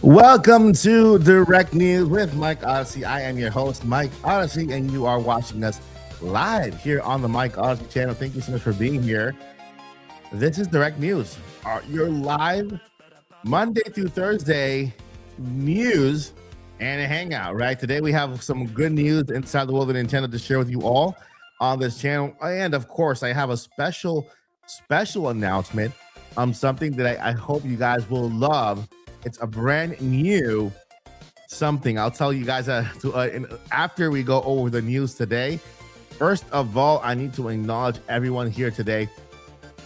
Welcome to Direct News with Mike Odyssey. I am your host, Mike Odyssey, and you are watching us live here on the Mike Odyssey channel. Thank you so much for being here. This is Direct News, your live Monday through Thursday news and a hangout, right? Today we have some good news inside the world of Nintendo to share with you all on this channel. And of course, I have a special announcement on something that I hope you guys will love. It's a brand new something. I'll tell you guys after we go over the news today. First of all, I need to acknowledge everyone here today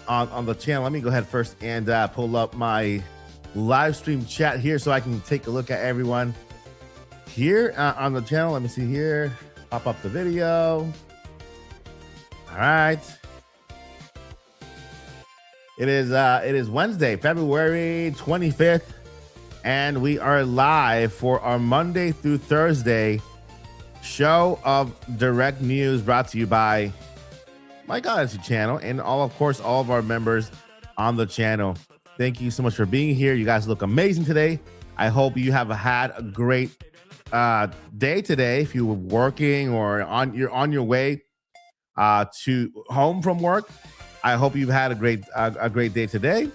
on the channel. Let me go ahead first and pull up my live stream chat here so I can take a look at everyone here on the channel. Let me see here. Pop up the video. All right. It is Wednesday, February 25th. And we are live for our Monday through Thursday show of Direct News brought to you by Mike Odyssey channel and of course, all of our members on the channel. Thank you so much for being here. You guys look amazing today. I hope you have had a great day today. If you were working or you're on your way to home from work, I hope you've had a great day today.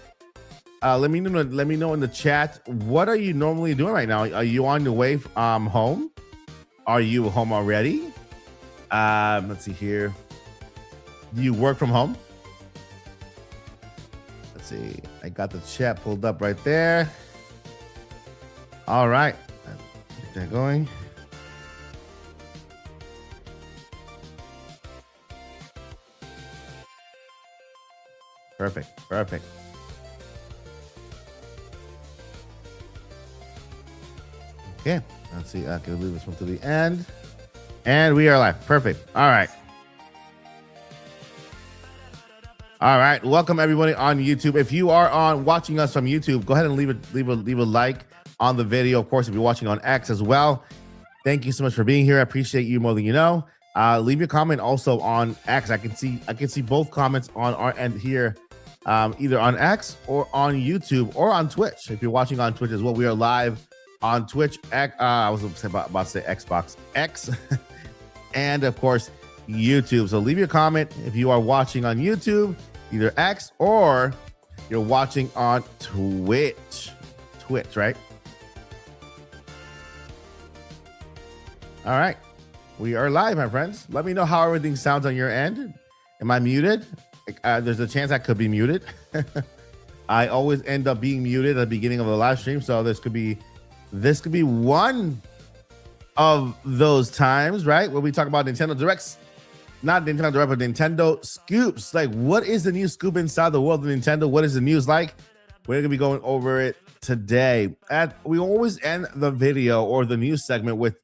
Let me know in the chat, what are you normally doing right now? Are you on your way home? Are you home already? Let's see here. Do you work from home? Let's see. I got the chat pulled up right there. All right. Get that going. Perfect. Okay, let's see. I can leave this one to the end. And we are live. Perfect. All right. Welcome everybody on YouTube. If you are watching us from YouTube, go ahead and leave a like on the video. Of course, if you're watching on X as well, thank you so much for being here. I appreciate you more than you know. Leave your comment also on X. I can see both comments on our end here, either on X or on YouTube or on Twitch. If you're watching on Twitch as well, we are live on Twitch. I was about to say Xbox X, and of course YouTube. So leave your comment if you are watching on YouTube, either X or you're watching on Twitch, right? All right, we are live, my friends. Let me know how everything sounds on your end. Am I muted? There's a chance I could be muted. I always end up being muted at the beginning of the live stream, so this could be one of those times, right? Where we talk about Nintendo Directs, not Nintendo Direct, but Nintendo Scoops. Like, what is the new scoop inside the world of Nintendo? What is the news like? We're going to be going over it today. We always end the video or the news segment with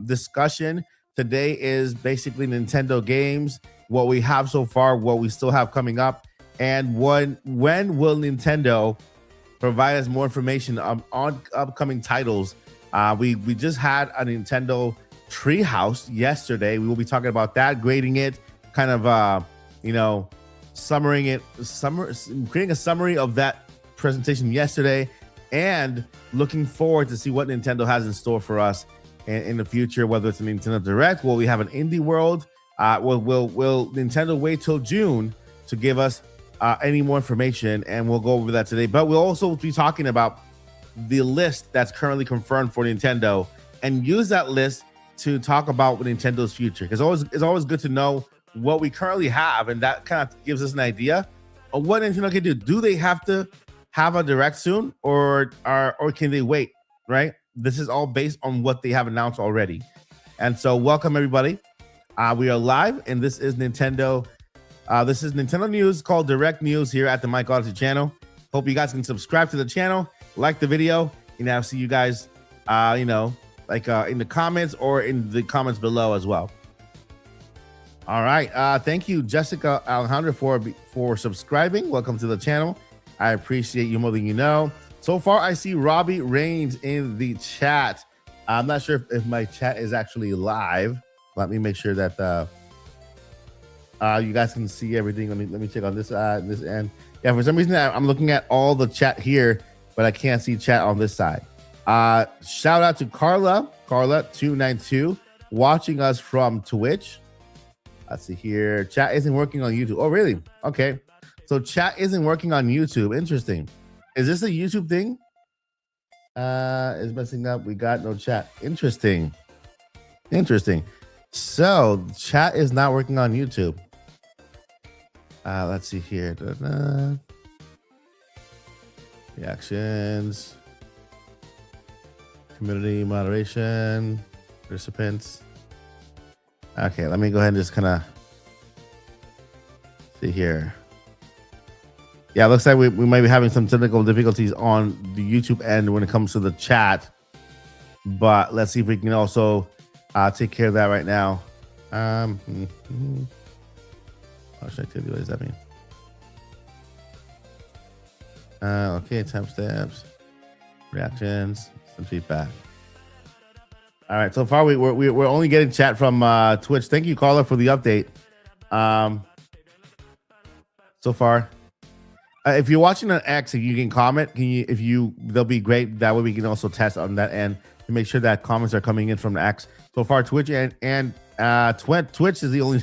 discussion. Today is basically Nintendo games, what we have so far, what we still have coming up, and when will Nintendo provide us more information on upcoming titles. We just had a Nintendo Treehouse yesterday. We will be talking about that, grading it, kind of creating a summary of that presentation yesterday, and looking forward to see what Nintendo has in store for us in the future, whether it's a Nintendo Direct. Will we have an Indie World? Will Nintendo wait till June to give us any more information? And we'll go over that today. But we'll also be talking about the list that's currently confirmed for Nintendo and use that list to talk about Nintendo's future. Because it's always good to know what we currently have, and that kind of gives us an idea of what Nintendo can do. Do they have to have a Direct soon, or can they wait? Right? This is all based on what they have announced already. And so, welcome everybody. We are live, and this is Nintendo. This is Nintendo news called Direct News here at the Mike Odyssey channel. Hope you guys can subscribe to the channel, like the video, and I'll see you guys, in the comments or in the comments below as well. All right. Thank you, Jessica Alejandra, for subscribing. Welcome to the channel. I appreciate you more than you know. So far, I see Robbie Reigns in the chat. I'm not sure if my chat is actually live. Let me make sure that you guys can see everything. Let me check on this end. Yeah, for some reason I'm looking at all the chat here, but I can't see chat on this side. Shout out to Carla292 watching us from Twitch. Let's see here. Chat isn't working on YouTube. Oh, really? Okay. So chat isn't working on YouTube. Interesting. Is this a YouTube thing? Is messing up. We got no chat. Interesting. So chat is not working on YouTube. Let's see here. Reactions. Community moderation. Participants. Okay, let me go ahead and just kind of see here. Yeah, it looks like we might be having some technical difficulties on the YouTube end when it comes to the chat. But let's see if we can also take care of that right now. Watch activity, what does that mean? Okay, timestamps, reactions, some feedback. All right, so far we're only getting chat from Twitch. Thank you, Carla, for the update. So far, if you're watching on X, if you can comment, they'll be great. That way we can also test on that end to make sure that comments are coming in from the X. So far, Twitch and Twitch is the only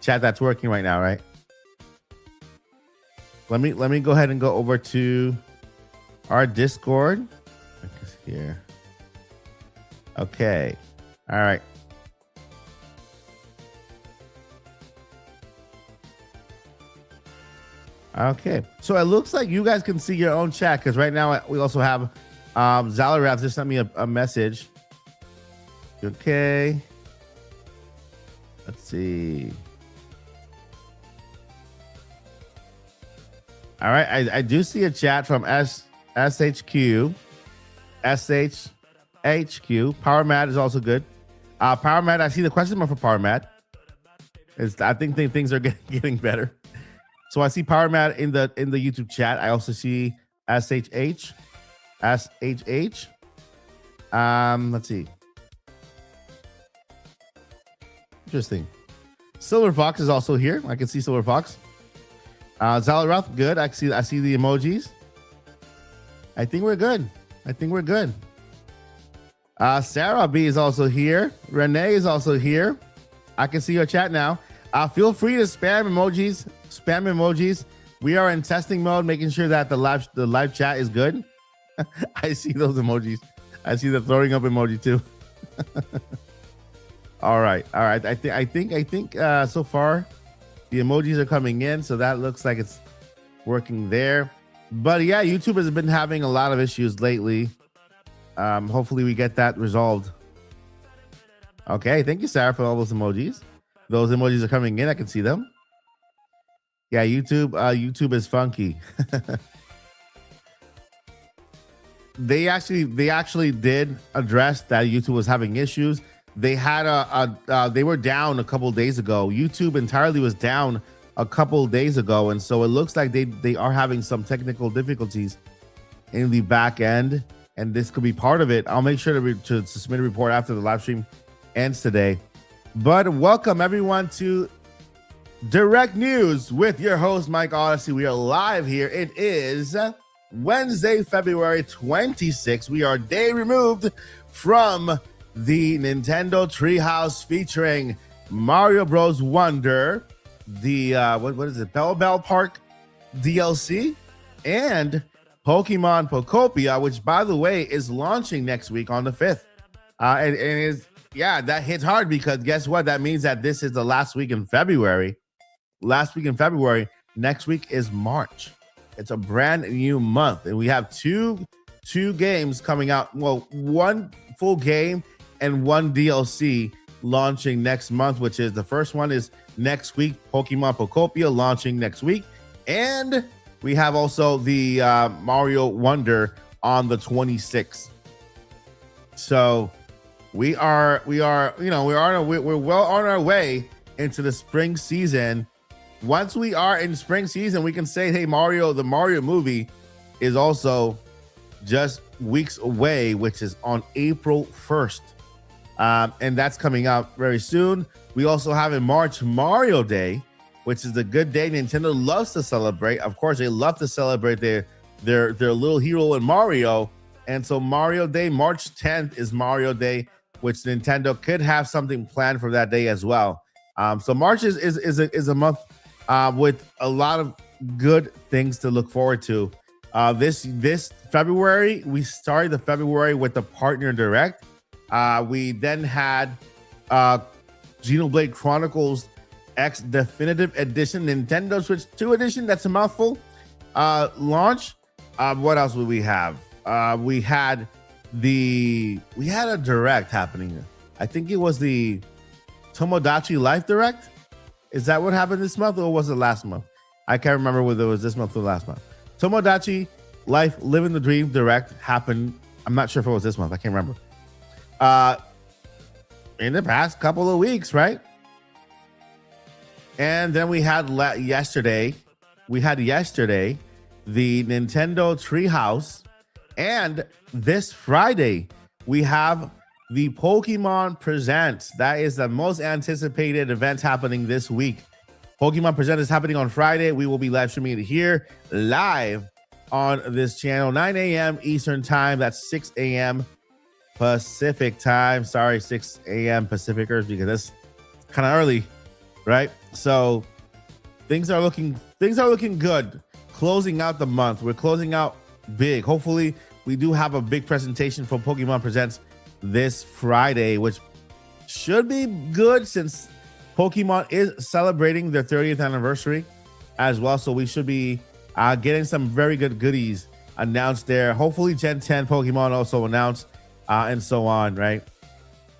chat that's working right now, right? Let me go ahead and go over to our Discord. Here. Okay. All right. Okay. So it looks like you guys can see your own chat because right now we also have Zalarath just sent me a message. Okay. Let's see. All right. I do see a chat from SHQ. HQ. Power Mat is also good. Power Mat, I see the question mark for Power Mat. I think things are getting better. So I see Power Mat in the YouTube chat. I also see SHH. Let's see. Interesting. Silver Fox is also here. I can see Silver Fox. Zalaroth, good. I see the emojis. I think we're good. Sarah B is also here. Renee is also here. I can see your chat now. Feel free to spam emojis. We are in testing mode, making sure that the live chat is good. I see those emojis. I see the throwing up emoji too. All right. I think so far the emojis are coming in, so that looks like it's working there. But yeah, YouTube has been having a lot of issues lately. Hopefully we get that resolved. Okay, thank you, Sarah, for all those emojis. Those emojis are coming in. I can see them. Yeah, YouTube is funky. They actually did address that YouTube was having issues. They had they were down a couple days ago. YouTube entirely was down a couple days ago, and so it looks like they are having some technical difficulties in the back end, and this could be part of it. I'll make sure to submit a report after the live stream ends today. But welcome everyone to Direct News with your host Mike Odyssey. We are live here. It is Wednesday, February 26th. We are a day removed from the Nintendo Treehouse featuring Mario Bros. Wonder, the what is it, Bell Park DLC, and Pokemon Pokopia, which by the way is launching next week on the 5th. And is that hits hard because guess what? That means that this is the last week in February. Next week is March. It's a brand new month, and we have two games coming out. Well, one full game and one DLC launching next month, which is the first one is next week, Pokemon Pokopia launching next week, and we have also the Mario Wonder on the 26th. So we're well on our way into the spring season. Once we are in spring season, we can say, hey, the Mario movie is also just weeks away, which is on April 1st. And that's coming out very soon. We also have in March Mario Day, which is the good day Nintendo loves to celebrate. Of course, they love to celebrate their little hero in Mario. And so Mario Day, March 10th is Mario Day, which Nintendo could have something planned for that day as well. So March is a month with a lot of good things to look forward to. This February, we started the February with the Partner Direct. We then had Xenoblade Chronicles X Definitive Edition, Nintendo Switch 2 Edition. That's a mouthful. Launch. What else would we have? We had a direct happening. I think it was the Tomodachi Life Direct. Is that what happened this month, or was it last month? I can't remember whether it was this month or last month. Tomodachi Life Living the Dream Direct happened. I'm not sure if it was this month. I can't remember. In the past couple of weeks, right? And then we had yesterday the Nintendo Treehouse, and this Friday we have the Pokemon Presents. That is the most anticipated event happening this week. Pokemon Present is happening on Friday. We will be live streaming it here live on this channel, 9 a.m. Eastern time. That's 6 a.m. Pacific time. Sorry, 6 a.m. Pacificers, because it's kind of early, right? So things are looking good. Closing out the month. We're closing out big. Hopefully, we do have a big presentation for Pokemon Presents this Friday, which should be good since Pokemon is celebrating their 30th anniversary as well. So we should be getting some very good goodies announced there. Hopefully Gen 10 Pokemon also announced and so on, right?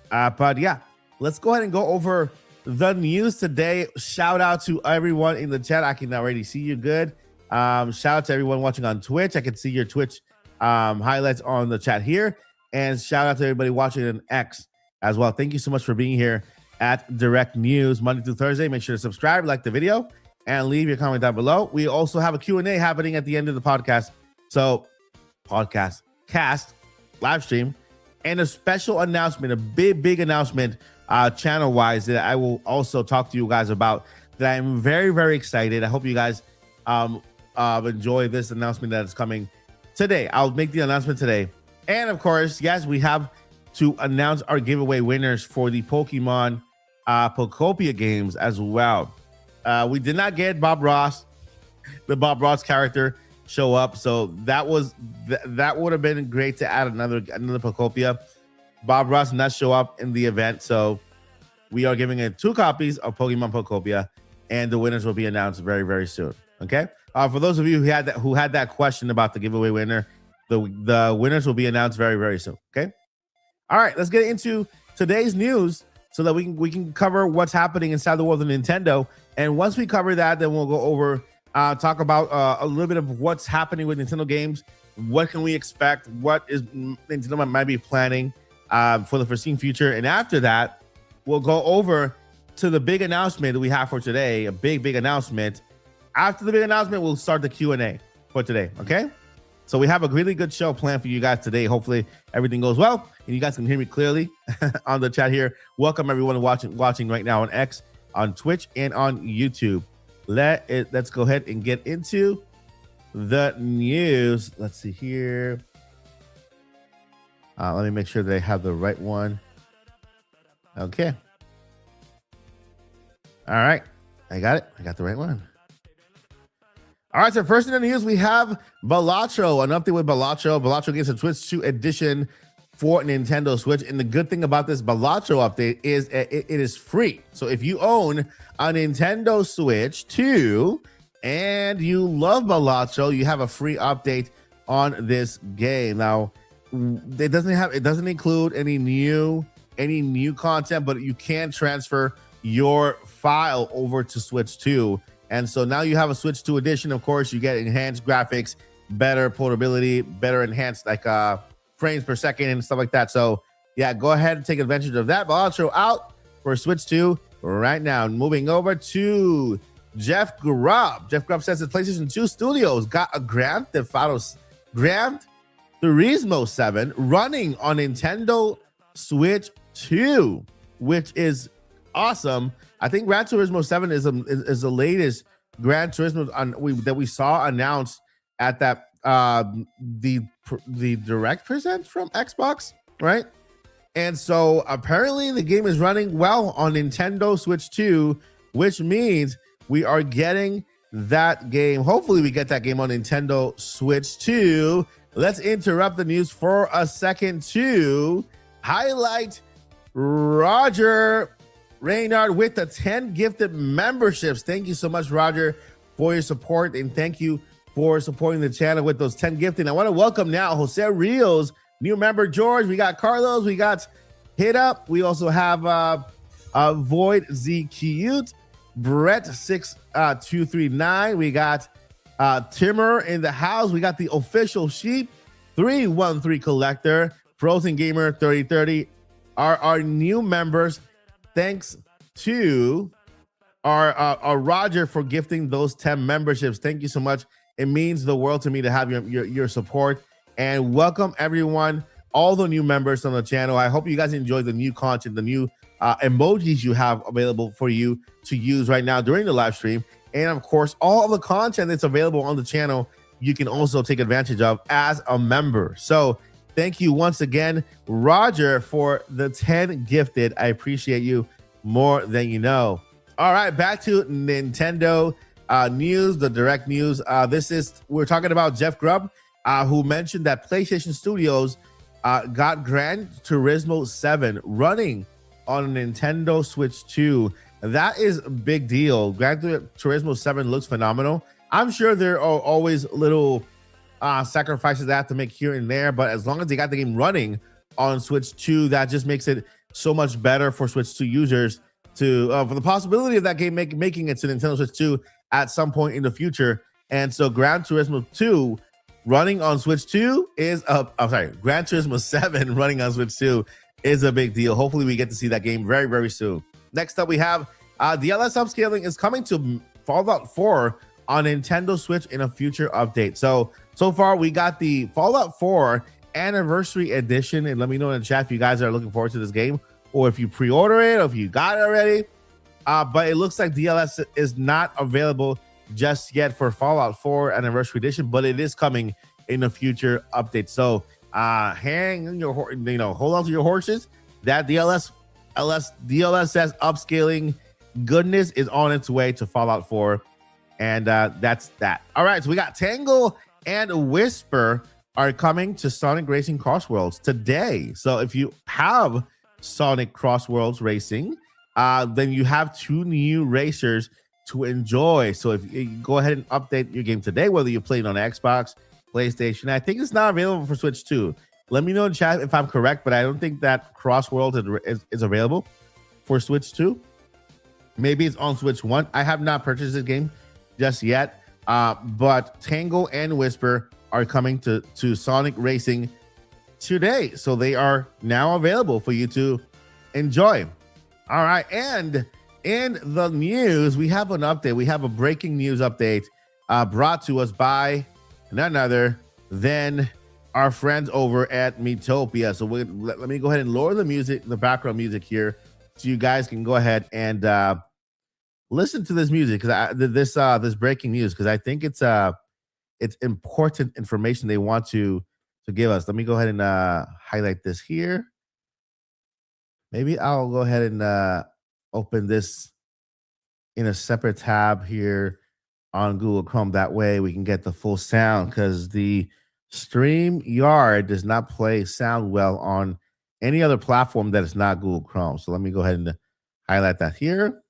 But yeah, let's go ahead and go over the news today. Shout out to everyone in the chat. I can already see you good. Shout out to everyone watching on Twitch. I can see your Twitch highlights on the chat here. And shout out to everybody watching on X as well. Thank you so much for being here at Direct News Monday through Thursday. Make sure to subscribe, like the video, and leave your comment down below. We also have a Q&A happening at the end of the podcast. So cast, live stream, and a special announcement, a big announcement channel-wise that I will also talk to you guys about, that I'm very, very excited. I hope you guys enjoy this announcement that is coming today. I'll make the announcement today. And of course, yes, we have to announce our giveaway winners for the Pokemon Pokopia games as well. We did not get Bob Ross, the Bob Ross character, show up, so that would have been great to add another Pokopia. Bob Ross did not show up in the event, so we are giving it 2 copies of Pokemon Pokopia, and the winners will be announced very, very soon. Okay. For those of you who had that question about the giveaway winner, the winners will be announced very, very soon. Okay. All right, let's get into today's news so that we can cover what's happening inside the world of Nintendo. And once we cover that, then we'll go over talk about a little bit of what's happening with Nintendo games. What can we expect? What is Nintendo might be planning for the foreseen future? And after that, we'll go over to the big announcement that we have for today. A big announcement. After the big announcement, we'll start the Q&A for today. Okay. So we have a really good show planned for you guys today. Hopefully everything goes well and you guys can hear me clearly on the chat here. Welcome everyone watching right now on X, on Twitch, and on YouTube. Let's go ahead and get into the news. Let's see here. Let me make sure that I have the right one. Okay. All right. I got it. I got the right one. All right, so first in the news, we have Balatro, an update with Balatro. Balatro gets a Switch 2 edition for Nintendo Switch. And the good thing about this Balatro update is it is free. So if you own a Nintendo Switch 2 and you love Balatro, you have a free update on this game. Now, it doesn't include any new content, but you can transfer your file over to Switch 2. And so now you have a Switch 2 edition. Of course, you get enhanced graphics, better portability, better enhanced frames per second and stuff like that. So yeah, go ahead and take advantage of that. Balatro out for Switch 2 right now. Moving over to Jeff Grubb. Jeff Grubb says that PlayStation 2 Studios got a Gran Turismo 7 running on Nintendo Switch 2, which is awesome. I think Gran Turismo 7 is the latest Gran Turismo that we saw announced at that the direct present from Xbox, right? And so apparently the game is running well on Nintendo Switch 2, which means we are getting that game. Hopefully we get that game on Nintendo Switch 2. Let's interrupt the news for a second to highlight Roger Reynard with the 10 gifted memberships. Thank you so much, Roger, for your support, and thank you for supporting the channel with those 10 gifting. I want to welcome now Jose Rios, new member George. We got Carlos, we got Hit Up. We also have Void Z Cute, Brett 6239. We got Timmer in the house. We got the official sheep 313 collector, Frozen Gamer 3030 are our new members. Thanks to our Roger for gifting those 10 memberships. Thank you so much. It means the world to me to have your support. And welcome everyone, all the new members on the channel. I hope you guys enjoy the new content, the new emojis you have available for you to use right now during the live stream. And of course, all of the content that's available on the channel, you can also take advantage of as a member. So thank you once again, Roger, for the 10 gifted. I appreciate you more than you know. All right, back to Nintendo news, the direct news. We're talking about Jeff Grubb, who mentioned that PlayStation Studios got Gran Turismo 7 running on a Nintendo Switch 2. That is a big deal. Gran Turismo 7 looks phenomenal. I'm sure there are always little sacrifices they have to make here and there, but as long as they got the game running on Switch 2, that just makes it so much better for Switch 2 users to for the possibility of that game making it to Nintendo Switch 2 at some point in the future. And so Gran Turismo 2 running on Switch 2 is Gran Turismo 7 running on Switch 2 is a big deal. Hopefully we get to see that game very, very soon. Next up, we have DLS upscaling is coming to Fallout 4 on Nintendo Switch in a future update. So far we got the Fallout 4 Anniversary Edition, and let me know in the chat if you guys are looking forward to this game, or if you pre-order it, or if you got it already. But it looks like DLS is not available just yet for Fallout 4 Anniversary Edition, but it is coming in a future update. So hold on to your horses. That DLSS upscaling goodness is on its way to Fallout 4. And that's that. All right, so we got Tangle and Whisper are coming to Sonic Racing Cross Worlds today. So if you have Sonic Cross Worlds Racing, then you have 2 new racers to enjoy. So if you go ahead and update your game today, whether you play it on Xbox, PlayStation, I think it's not available for Switch 2. Let me know in chat if I'm correct, but I don't think that Cross Worlds is available for Switch 2. Maybe it's on Switch 1. I have not purchased this game just yet, but Tangle and Whisper are coming to Sonic Racing today, so they are now available for you to enjoy. All right, and in the news, we have an update. We have a breaking news update brought to us by none other than our friends over at Metopia. So let me go ahead and lower the music, the background music here, so you guys can go ahead and listen to this music, because this breaking news, because I think it's important information they want to give us. Let me go ahead and highlight this here. Maybe I'll go ahead and open this in a separate tab here on Google Chrome. That way we can get the full sound, because the StreamYard does not play sound well on any other platform that is not Google Chrome. So let me go ahead and highlight that here.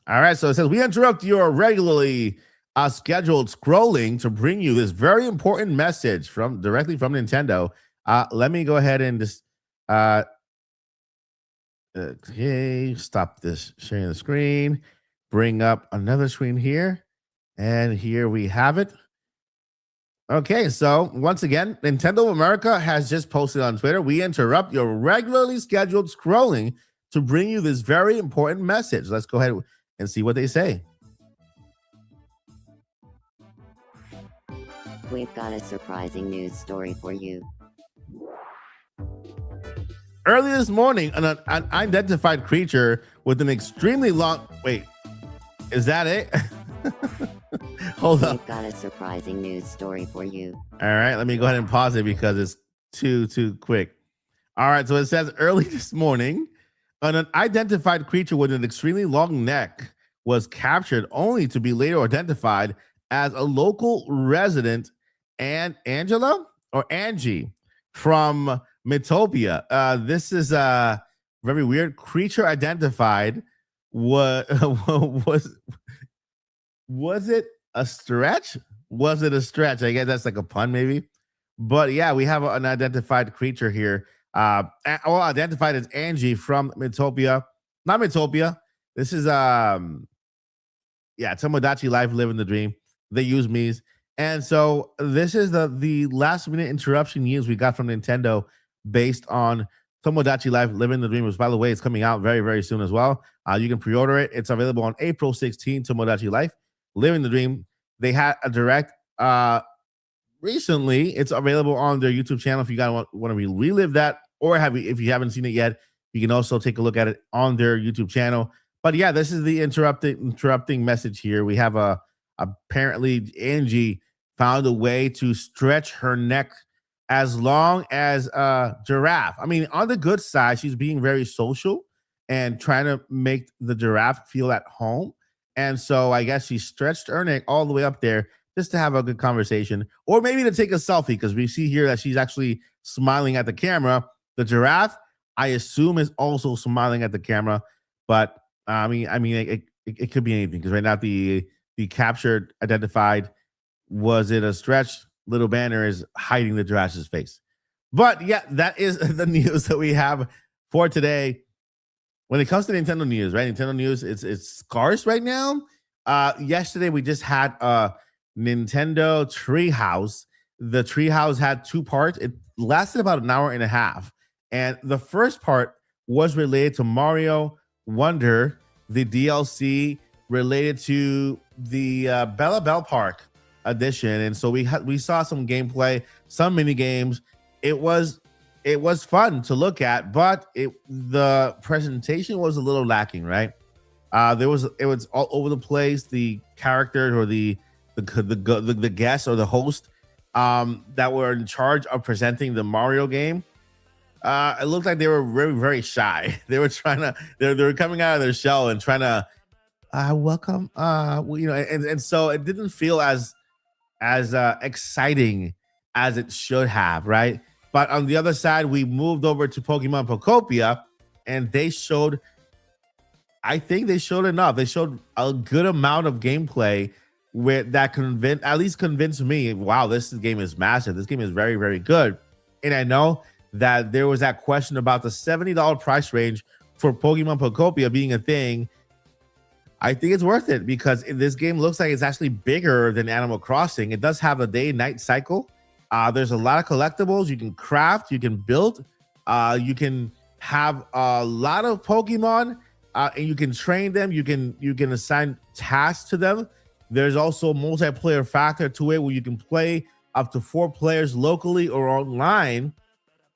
All right, so it says, we interrupt your regularly scheduled scrolling to bring you this very important message directly from Nintendo. Let me go ahead and just stop this sharing the screen, bring up another screen here, and here we have it. Okay, so once again, Nintendo America has just posted on Twitter, we interrupt your regularly scheduled scrolling to bring you this very important message. Let's go ahead and see what they say. We've got a surprising news story for you. Early this morning, an unidentified creature with an extremely long... Wait, is that it? Hold up. We've got a surprising news story for you. All right, let me go ahead and pause it because it's too quick. All right, so it says early this morning, an unidentified creature with an extremely long neck was captured, only to be later identified as a local resident and Angela or Angie from Metopia. This is very weird. Creature identified. What was it a stretch? Was it a stretch? I guess that's like a pun, maybe. But yeah, we have an unidentified creature here. Well, identified as Angie from Metopia. Not Metopia. This is Tomodachi Life Living the Dream. They use me's. And so this is the last minute interruption news we got from Nintendo based on Tomodachi Life Living the Dream, which by the way is coming out very, very soon as well. You can pre-order it. It's available on April 16th, Tomodachi Life Living the Dream. They had a direct recently. It's available on their YouTube channel if you guys want to relive that, or if you haven't seen it yet, you can also take a look at it on their YouTube channel. But yeah, this is the interrupting message here. We have apparently Angie found a way to stretch her neck as long as a giraffe. I mean, on the good side, she's being very social and trying to make the giraffe feel at home. And so I guess she stretched her neck all the way up there just to have a good conversation, or maybe to take a selfie, because we see here that she's actually smiling at the camera. The giraffe, I assume, is also smiling at the camera, but it could be anything, because right now the captured identified, was it a stretch? Little banner is hiding the giraffe's face. But yeah, that is the news that we have for today. When it comes to Nintendo news, right? Nintendo news, it's scarce right now. Yesterday we just had Nintendo Treehouse. The Treehouse had two parts. It lasted about an hour and a half. And the first part was related to Mario Wonder, the DLC related to the Bella Bell Park edition. And so we saw some gameplay, some mini games. It was fun to look at, but the presentation was a little lacking, right? It was all over the place. The characters or the guests or the host that were in charge of presenting the Mario game, it looked like they were very, very shy. They were they were coming out of their shell and trying to welcome, and so it didn't feel as exciting as it should have, right? But on the other side, we moved over to Pokemon Pokopia, and I think they showed enough. They showed a good amount of gameplay that convinced me, wow, this game is massive. This game is very, very good. And I know that there was that question about the $70 price range for Pokemon Pokopia being a thing. I think it's worth it, because this game looks like it's actually bigger than Animal Crossing. It does have a day-night cycle. There's a lot of collectibles. You can craft, you can build, you can have a lot of Pokemon, and you can train them. You can assign tasks to them. There's also a multiplayer factor to it, where you can play up to 4 players locally or online,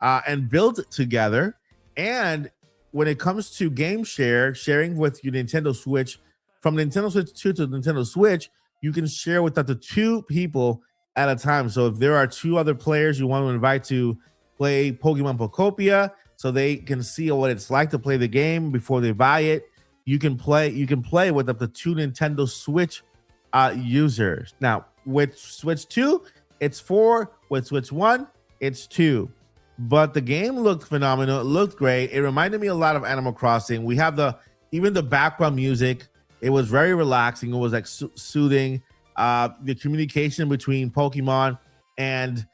and build together. And when it comes to game sharing with your Nintendo Switch, from Nintendo Switch 2 to Nintendo Switch, you can share with up to 2 people at a time. So if there are 2 other players you want to invite to play Pokemon Pokopia, so they can see what it's like to play the game before they buy it, you can play with up to 2 Nintendo Switch users. Now with Switch 2, it's 4. With Switch 1, it's 2. But the game looked phenomenal. It looked great. It reminded me a lot of Animal Crossing. We have even the background music. It was very relaxing. It was like soothing. The communication between Pokemon and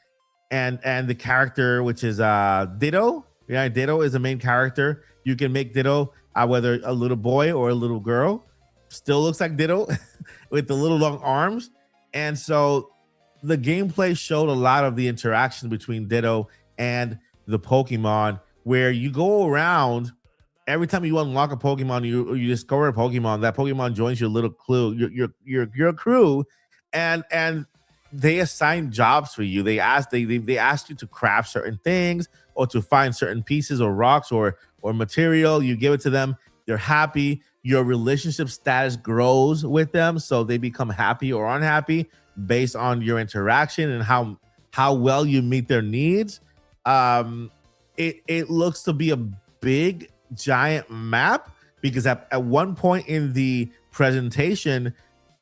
the character, which is Ditto. Yeah, Ditto is the main character. You can make Ditto whether a little boy or a little girl. Still looks like Ditto with the little long arms. And so the gameplay showed a lot of the interaction between Ditto and the Pokemon, where you go around. Every time you unlock a Pokemon, you discover a Pokemon, that Pokemon joins your little your crew, and they assign jobs for you. They ask you to craft certain things, or to find certain pieces or rocks or material. You give it to them, they're happy. Your relationship status grows with them, so they become happy or unhappy based on your interaction and how well you meet their needs. It looks to be a big giant map because at one point in the presentation,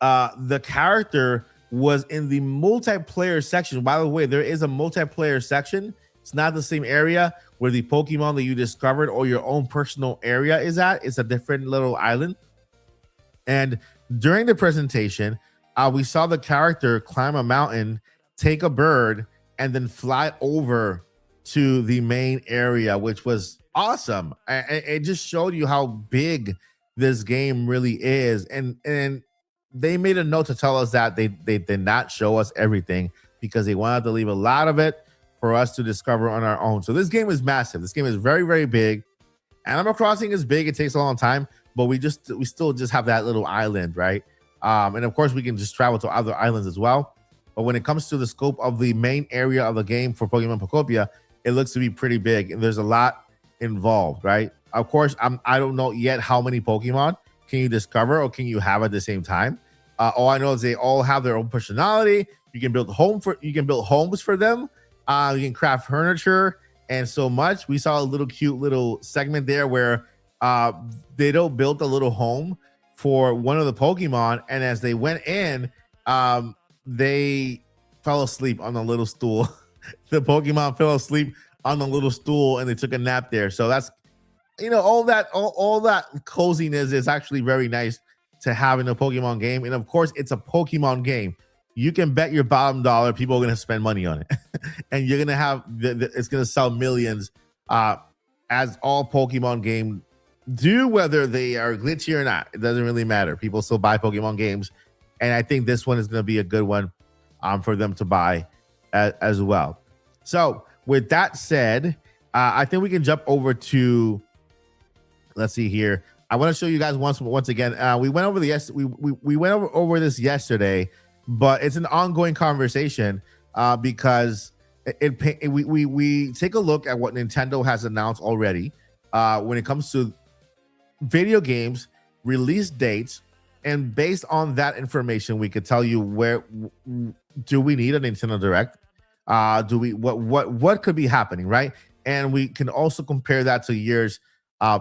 the character was in the multiplayer section. By the way, there is a multiplayer section. It's not the same area where the Pokemon that you discovered or your own personal area is at. It's a different little island. And during the presentation, we saw the character climb a mountain, take a bird, and then fly over to the main area, which was awesome. It just showed you how big this game really is. And they made a note to tell us that they did not show us everything because they wanted to leave a lot of it for us to discover on our own. So this game is massive. This game is very, very big. Animal Crossing is big. It takes a long time, but we still just have that little island, right? And of course, we can just travel to other islands as well. But when it comes to the scope of the main area of the game for Pokemon Pokopia, it looks to be pretty big, and there's a lot involved, right? Of course, I don't know yet how many Pokemon can you discover or can you have at the same time. All I know is they all have their own personality. You can build homes for them. You can craft furniture and so much. We saw a little cute little segment there where they built a little home for one of the Pokemon, and as they went in, they fell asleep on the little stool. The Pokemon fell asleep on the little stool and they took a nap there. So that's, all that coziness is actually very nice to have in a Pokemon game. And of course, it's a Pokemon game. You can bet your bottom dollar people are going to spend money on it. And you're going to have, it's going to sell millions, as all Pokemon games do, whether they are glitchy or not. It doesn't really matter. People still buy Pokemon games. And I think this one is going to be a good one for them to buy as well. So with that said, I think we can jump over to, let's see here. I want to show you guys once again. We went over we went over this yesterday, but it's an ongoing conversation because we take a look at what Nintendo has announced already when it comes to video games release dates, and based on that information, we could tell you where do we need a Nintendo Direct? Do we what could be happening, right? And we can also compare that to years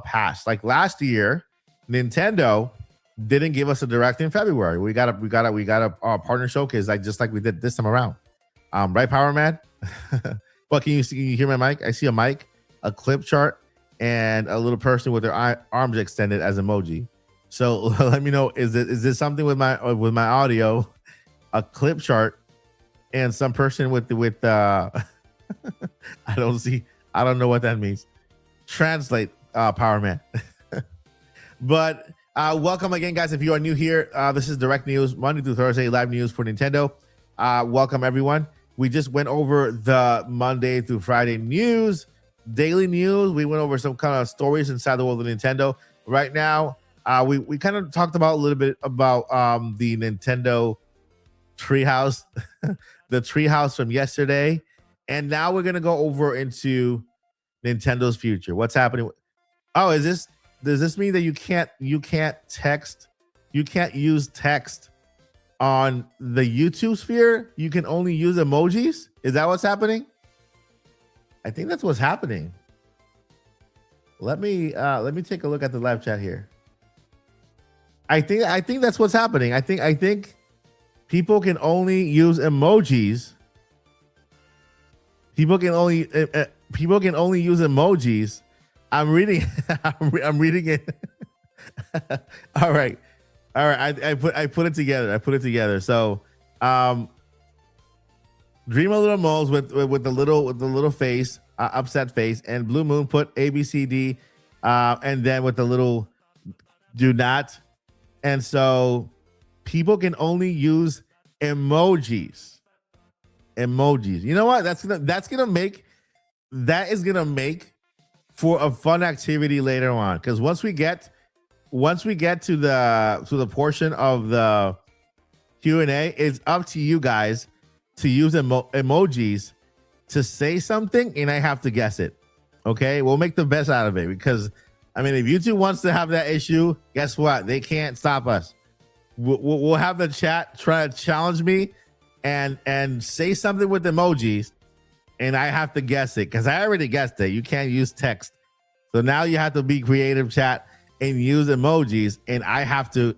past. Like last year, Nintendo didn't give us a Direct in February. We got a partner showcase just like we did this time around. Right, Power Man? What can you see? Can you hear my mic? I see a mic, a clip chart, and a little person with their arms extended as emoji. So let me know, is this something with my audio, a clip chart, and some person with I don't know what that means. Translate, Power Man. But welcome again, guys. If you are new here, this is Direct News, Monday through Thursday, live news for Nintendo. Welcome, everyone. We just went over the Monday through Friday news, daily news. We went over some kind of stories inside the world of Nintendo. Right now, we kind of talked about a little bit about the Nintendo Treehouse, the Treehouse from yesterday, and now we're gonna go over into Nintendo's future. What's happening? Oh, does this mean that you can't use text on the YouTube sphere? You can only use emojis? Is that what's happening? I think that's what's happening. Let me take a look at the live chat here. I think that's what's happening. I think people can only use emojis. People can only use emojis. I'm reading. I'm reading it. All right. I put it together. So, Dream a Little Moles with the little face, upset face, and Blue Moon put ABCD, and then with the little do not. And so people can only use emojis. You know what? That is gonna make for a fun activity later on. Because once we get to the portion of the Q&A, it's up to you guys to use emojis to say something, and I have to guess it. Okay, we'll make the best out of it because I mean, if YouTube wants to have that issue, guess what? They can't stop us. We'll have the chat try to challenge me and say something with emojis, and I have to guess it because I already guessed it. You can't use text, so now you have to be creative, chat, and use emojis, and I have to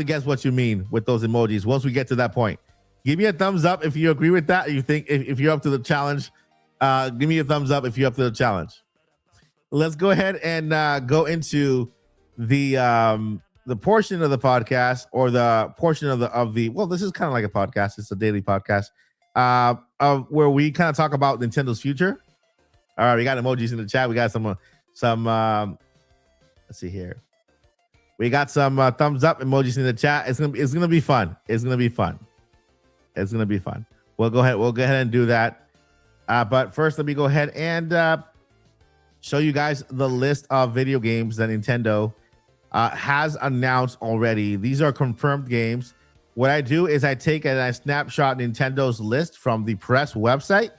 guess what you mean with those emojis once we get to that point. Give me a thumbs up if you agree with that. You think if you're up to the challenge, give me a thumbs up if you're up to the challenge. Let's go ahead and go into the portion of the podcast, or the portion of the well, this is kind of like a podcast. It's a daily podcast of where we kind of talk about Nintendo's future. All right, we got emojis in the chat. We got some let's see here. We got some thumbs up emojis in the chat. It's gonna be fun. It's gonna be fun. We'll go ahead and do that. But first, let me go ahead and show you guys the list of video games that Nintendo has announced already. These are confirmed games. What I do is I take and I snapshot Nintendo's list from the press website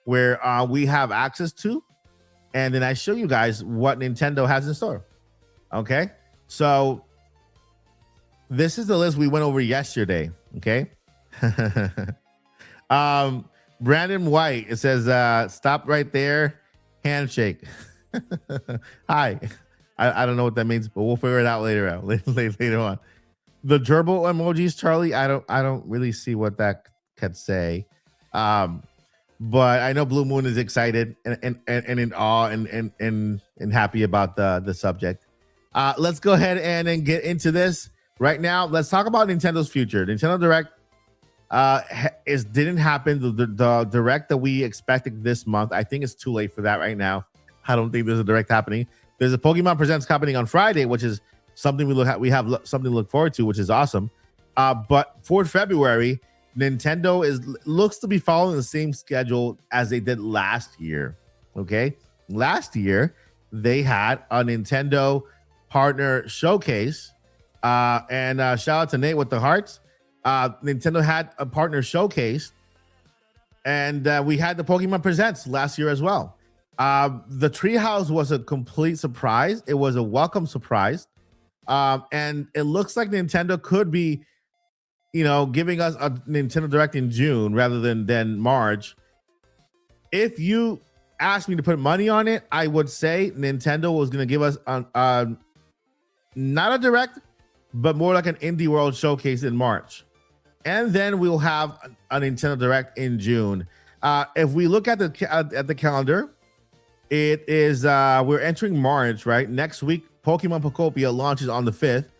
where we have access to, and then I show you guys what Nintendo has in store. Okay, so this is the list we went over yesterday. Okay. Brandon White, it says stop right there, handshake. Hi. I don't know what that means, but we'll figure it out later on. The gerbil emojis, Charlie, I don't really see what that could say. But I know Blue Moon is excited and in awe and happy about the subject. Let's go ahead and get into this right now. Let's talk about Nintendo's future. Nintendo Direct didn't happen. The Direct that we expected this month, I think it's too late for that right now. I don't think there's a Direct happening. There's a Pokemon Presents happening on Friday, which is something we have something to look forward to, which is awesome. But for February, Nintendo looks to be following the same schedule as they did last year. Okay, last year they had a Nintendo partner showcase, and shout out to Nate with the hearts. Nintendo had a partner showcase, and we had the Pokemon Presents last year as well. The Treehouse was a complete surprise. It was a welcome surprise. And it looks like Nintendo could be, giving us a Nintendo Direct in June rather than March. If you asked me to put money on it, I would say Nintendo was going to give us not a Direct, but more like an Indie World Showcase in March. And then we'll have a Nintendo Direct in June. If we look at the calendar, it is we're entering March, right? Next week, Pokemon Pocopia launches on the 5th.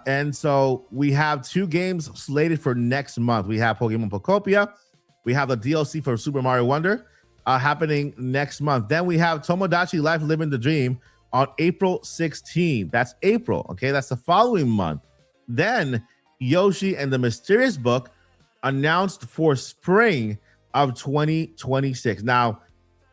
And so we have 2 games slated for next month. We have Pokemon Pocopia. We have the DLC for Super Mario Wonder happening next month. Then we have Tomodachi Life Living the Dream on April 16th. That's April, okay? That's the following month. Then Yoshi and the Mysterious Book announced for spring of 2026. Now,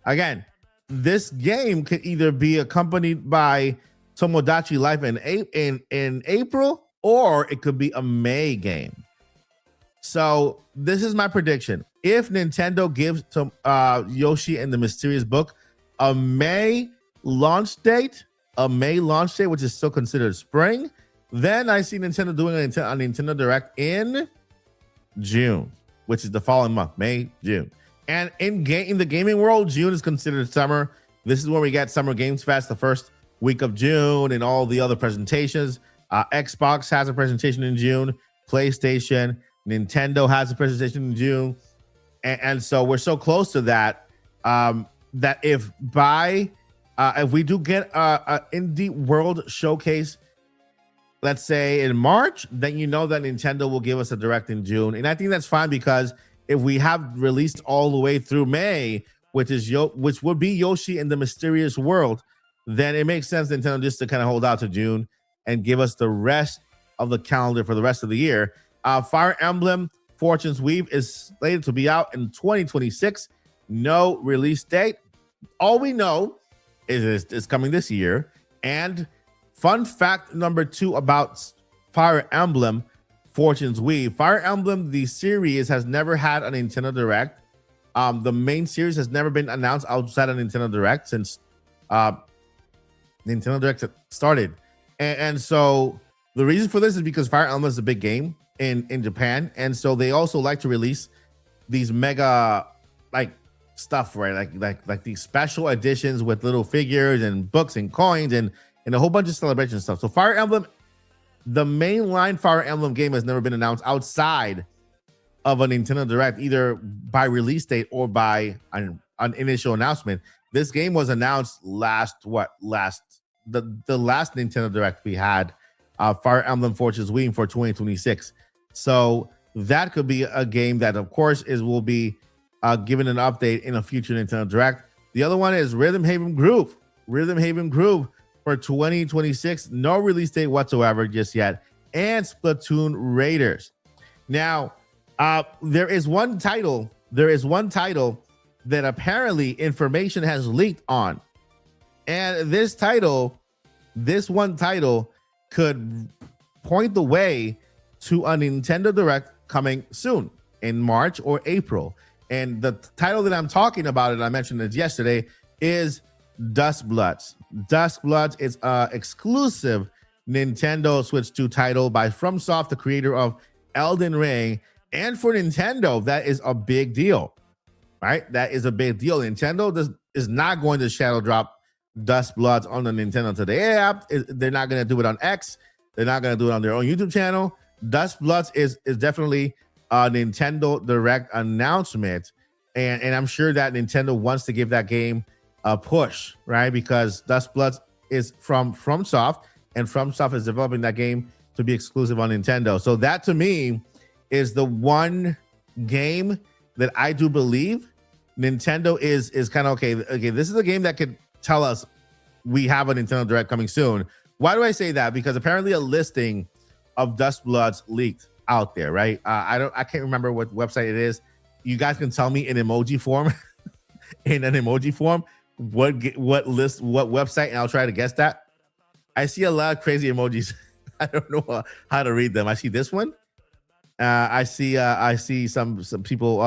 again, this game could either be accompanied by Tomodachi Life in April, or it could be a May game. So this is my prediction. If Nintendo gives Yoshi and the Mysterious Book a May launch date, which is still considered spring, then I see Nintendo doing a Nintendo Direct in June, which is the following month, May, June. And in the gaming world, June is considered summer. This is where we get Summer Games Fest, the first week of June, and all the other presentations. Xbox has a presentation in June. PlayStation, Nintendo has a presentation in June. And so we're so close to that, that if we do get a Indie World Showcase, let's say in March, then that Nintendo will give us a Direct in June. And I think that's fine, because if we have released all the way through May, which would be Yoshi in the Mysterious World, then it makes sense Nintendo just to kind of hold out to June and give us the rest of the calendar for the rest of the year. Fire Emblem Fortune's Weave is slated to be out in 2026. No release date. All we know is it's coming this year. And fun fact number 2 about Fire Emblem Fortune's Weave. Fire Emblem, the series, has never had a Nintendo Direct. The main series has never been announced outside of Nintendo Direct since Nintendo Direct started, and so the reason for this is because Fire Emblem is a big game in Japan, and so they also like to release these mega like stuff, right? Like these special editions with little figures and books and coins and a whole bunch of celebration stuff. So Fire Emblem, the mainline Fire Emblem game, has never been announced outside of a Nintendo Direct, either by release date or by an initial announcement. This game was announced the last Nintendo Direct we had, Fire Emblem Fortune's Wing for 2026. So that could be a game that, of course, will be given an update in a future Nintendo Direct. The other one is Rhythm Haven Groove. Rhythm Haven Groove for 2026. No release date whatsoever just yet. And Splatoon Raiders. Now, there is one title that apparently information has leaked on. And this one title could point the way to a Nintendo Direct coming soon in March or April. And the title that I'm talking about, and I mentioned it yesterday, is Dustbloods. Dustbloods is an exclusive Nintendo Switch 2 title by FromSoft, the creator of Elden Ring. And for Nintendo, that is a big deal, right? That is a big deal. Nintendo is not going to shadow drop Dustbloods on the Nintendo Today app. They're not going to do it on X. They're not going to do it on their own YouTube channel. Dustbloods is definitely a Nintendo Direct announcement. And I'm sure that Nintendo wants to give that game a push, right? Because Dustbloods is from FromSoft, and FromSoft is developing that game to be exclusive on Nintendo. So that, to me, is the one game that I do believe Nintendo is kind of okay, this is a game that could tell us we have a Nintendo Direct coming soon. Why do I say that? Because apparently a listing of Dustbloods leaked out there, right? I can't remember what website it is. You guys can tell me in emoji form, what website, and I'll try to guess that. I see a lot of crazy emojis. I don't know how to read them. I see this one. I see some people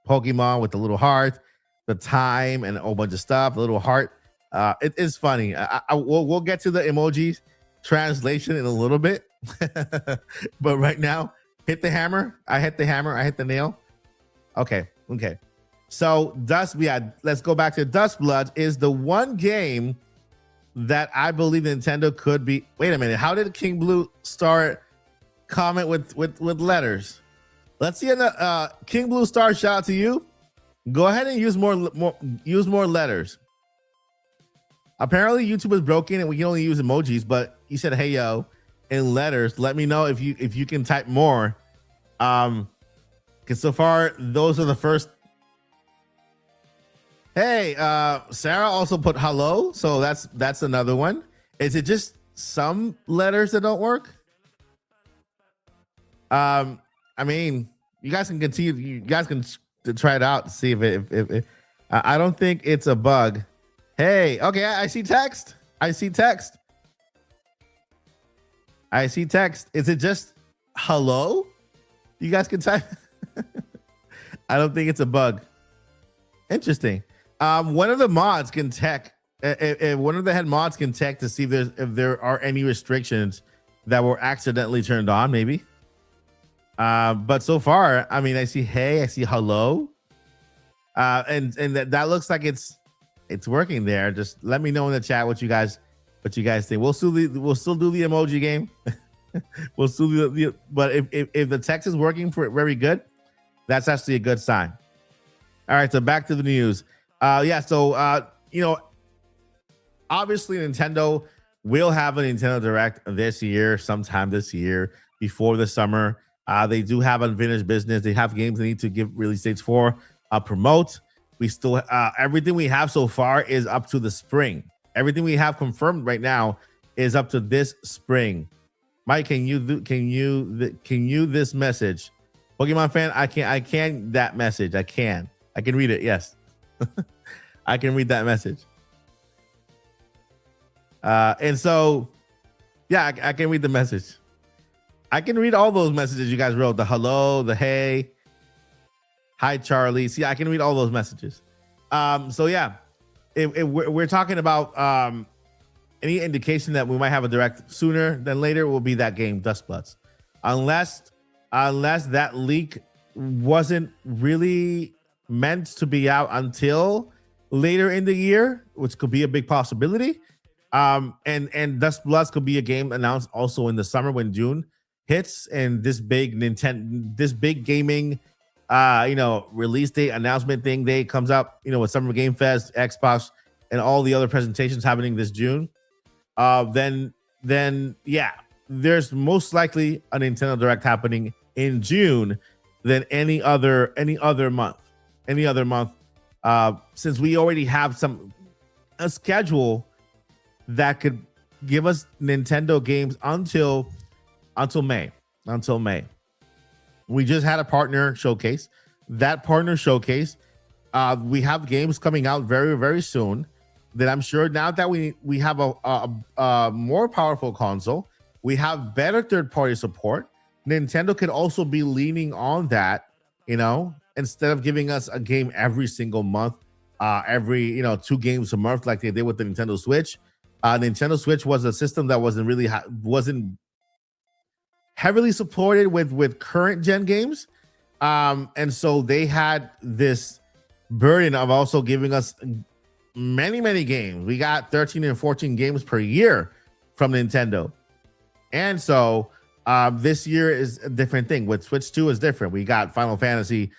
Pokemon with the little heart, the time, and a whole bunch of stuff. A little heart. It is funny. We'll get to the emojis translation in a little bit, but right now, hit the hammer. I hit the hammer. I hit the nail. Okay. So let's go back to Dustbloods. Is the one game that I believe Nintendo could be. Wait a minute. How did King Blue start? Comment with letters. Let's see. King Blue Star, shout out to you. Go ahead and use more letters. Apparently YouTube is broken and we can only use emojis, but you said hey yo in letters. Let me know if you can type more. Because so far those are the first. Hey, Sarah also put hello, so that's another one. Is it just some letters that don't work? I mean, you guys can continue. You guys can try it out to see if I don't think it's a bug. Hey, okay, I see text. Is it just hello? You guys can type. I don't think it's a bug. Interesting. One of the mods can check. If one of the head mods can check to see if there are any restrictions that were accidentally turned on, maybe. But so far, I mean, I see hey, I see hello, and that looks like it's working there. Just let me know in the chat what you guys think. We'll still do the emoji game. We'll still do but if the text is working for it very good, that's actually a good sign. All right, so back to the news. So obviously Nintendo will have a Nintendo Direct sometime this year before the summer. They do have unfinished business. They have games they need to give release dates for, promote. We still everything we have so far is up to the spring. Everything we have confirmed right now is up to this spring. Mike, can you this message? Pokemon fan, I can that message. I can read it. Yes. I can read that message. And so, yeah, I can read the message. I can read all those messages you guys wrote. The hello, the hey, hi, Charlie. See, I can read all those messages. So yeah, if we're talking about any indication that we might have a direct sooner than later, will be that game Dustbloods, unless that leak wasn't really meant to be out until later in the year, which could be a big possibility. And Dustbloods could be a game announced also in the summer when June hits, and this big gaming release date announcement thing day comes up, with Summer Game Fest, Xbox, and all the other presentations happening this June. Then yeah, there's most likely a Nintendo Direct happening in June than any other month. Since we already have a schedule that could give us Nintendo games until May. We just had a partner showcase. That partner showcase, we have games coming out very, very soon that I'm sure now that we have a more powerful console, we have better third-party support. Nintendo could also be leaning on that, instead of giving us a game every single month, every 2 games a month like they did with the Nintendo Switch. Nintendo Switch was a system that wasn't heavily supported with current gen games, and so they had this burden of also giving us many games. We got 13 and 14 games per year from Nintendo, and so this year is a different thing. With Switch 2 is different. We got Final Fantasy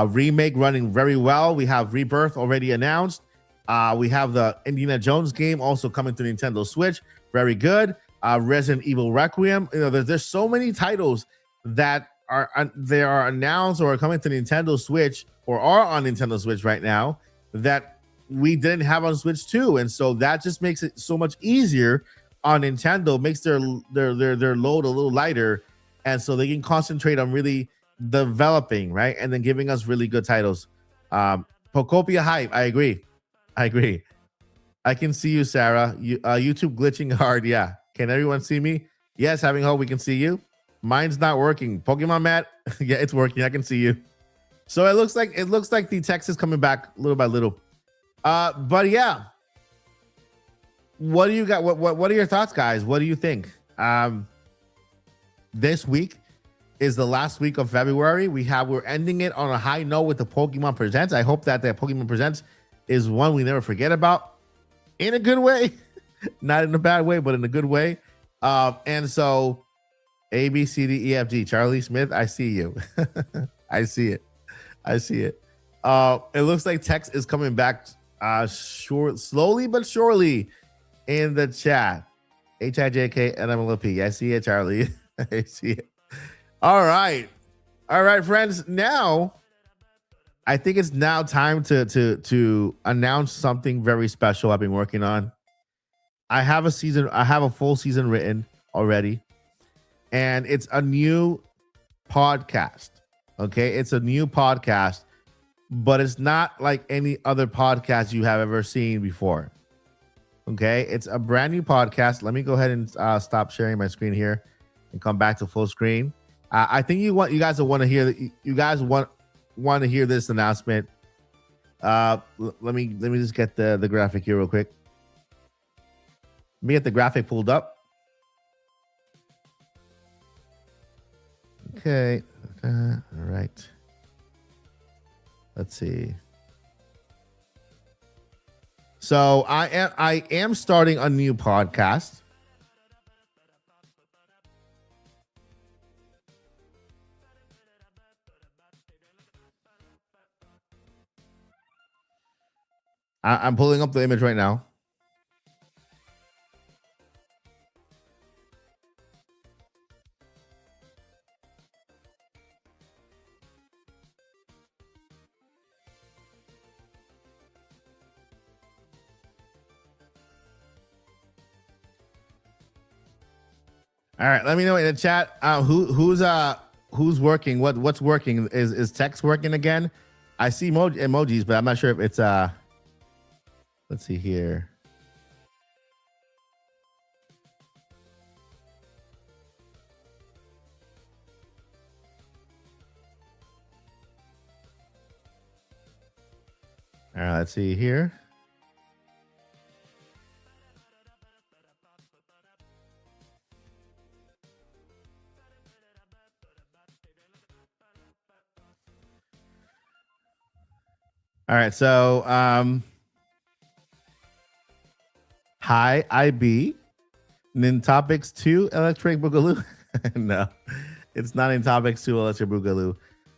remake running very well. We have Rebirth already announced. We have the Indiana Jones game also coming to Nintendo Switch. Very good. Resident Evil Requiem. There's so many titles that are announced or are coming to Nintendo Switch or are on Nintendo Switch right now that we didn't have on Switch 2, and so that just makes it so much easier on Nintendo. Makes their load a little lighter, and so they can concentrate on really developing, right, and then giving us really good titles. Pocopia hype. I agree. I can see you, Sarah. YouTube glitching hard. Yeah. Can everyone see me? Yes, having hope we can see you. Mine's not working. Pokemon Matt. Yeah, it's working. I can see you. So it looks like the text is coming back little by little. But yeah. What do you got? What are your thoughts, guys? What do you think? This week is the last week of February. We're ending it on a high note with the Pokemon Presents. I hope that the Pokemon Presents is one we never forget about, in a good way. Not in a bad way, but in a good way. And so A, B, C, D, E, F, G. Charlie Smith, I see you. I see it. It looks like text is coming back slowly but surely in the chat. HIJK I see it, Charlie. I see it. All right, friends. Now I think it's now time to announce something very special I've been working on. I have a full season written already, and it's a new podcast. Okay, it's a new podcast, but it's not like any other podcast you have ever seen before. Okay, it's a brand new podcast. Let me go ahead and stop sharing my screen here and come back to full screen. I think you guys want to hear to hear this announcement. Let me just get the graphic here real quick. Let me get the graphic pulled up. Okay. All right. Let's see. So I am starting a new podcast. I'm pulling up the image right now. All right, let me know in the chat who's working. What's working? Is text working again? I see emojis, but I'm not sure if it's let's see here. All right, let's see here. All right. So, hi, IB. Nintopics 2 Electric Boogaloo. No, it's not Nintopics 2 Electric Boogaloo.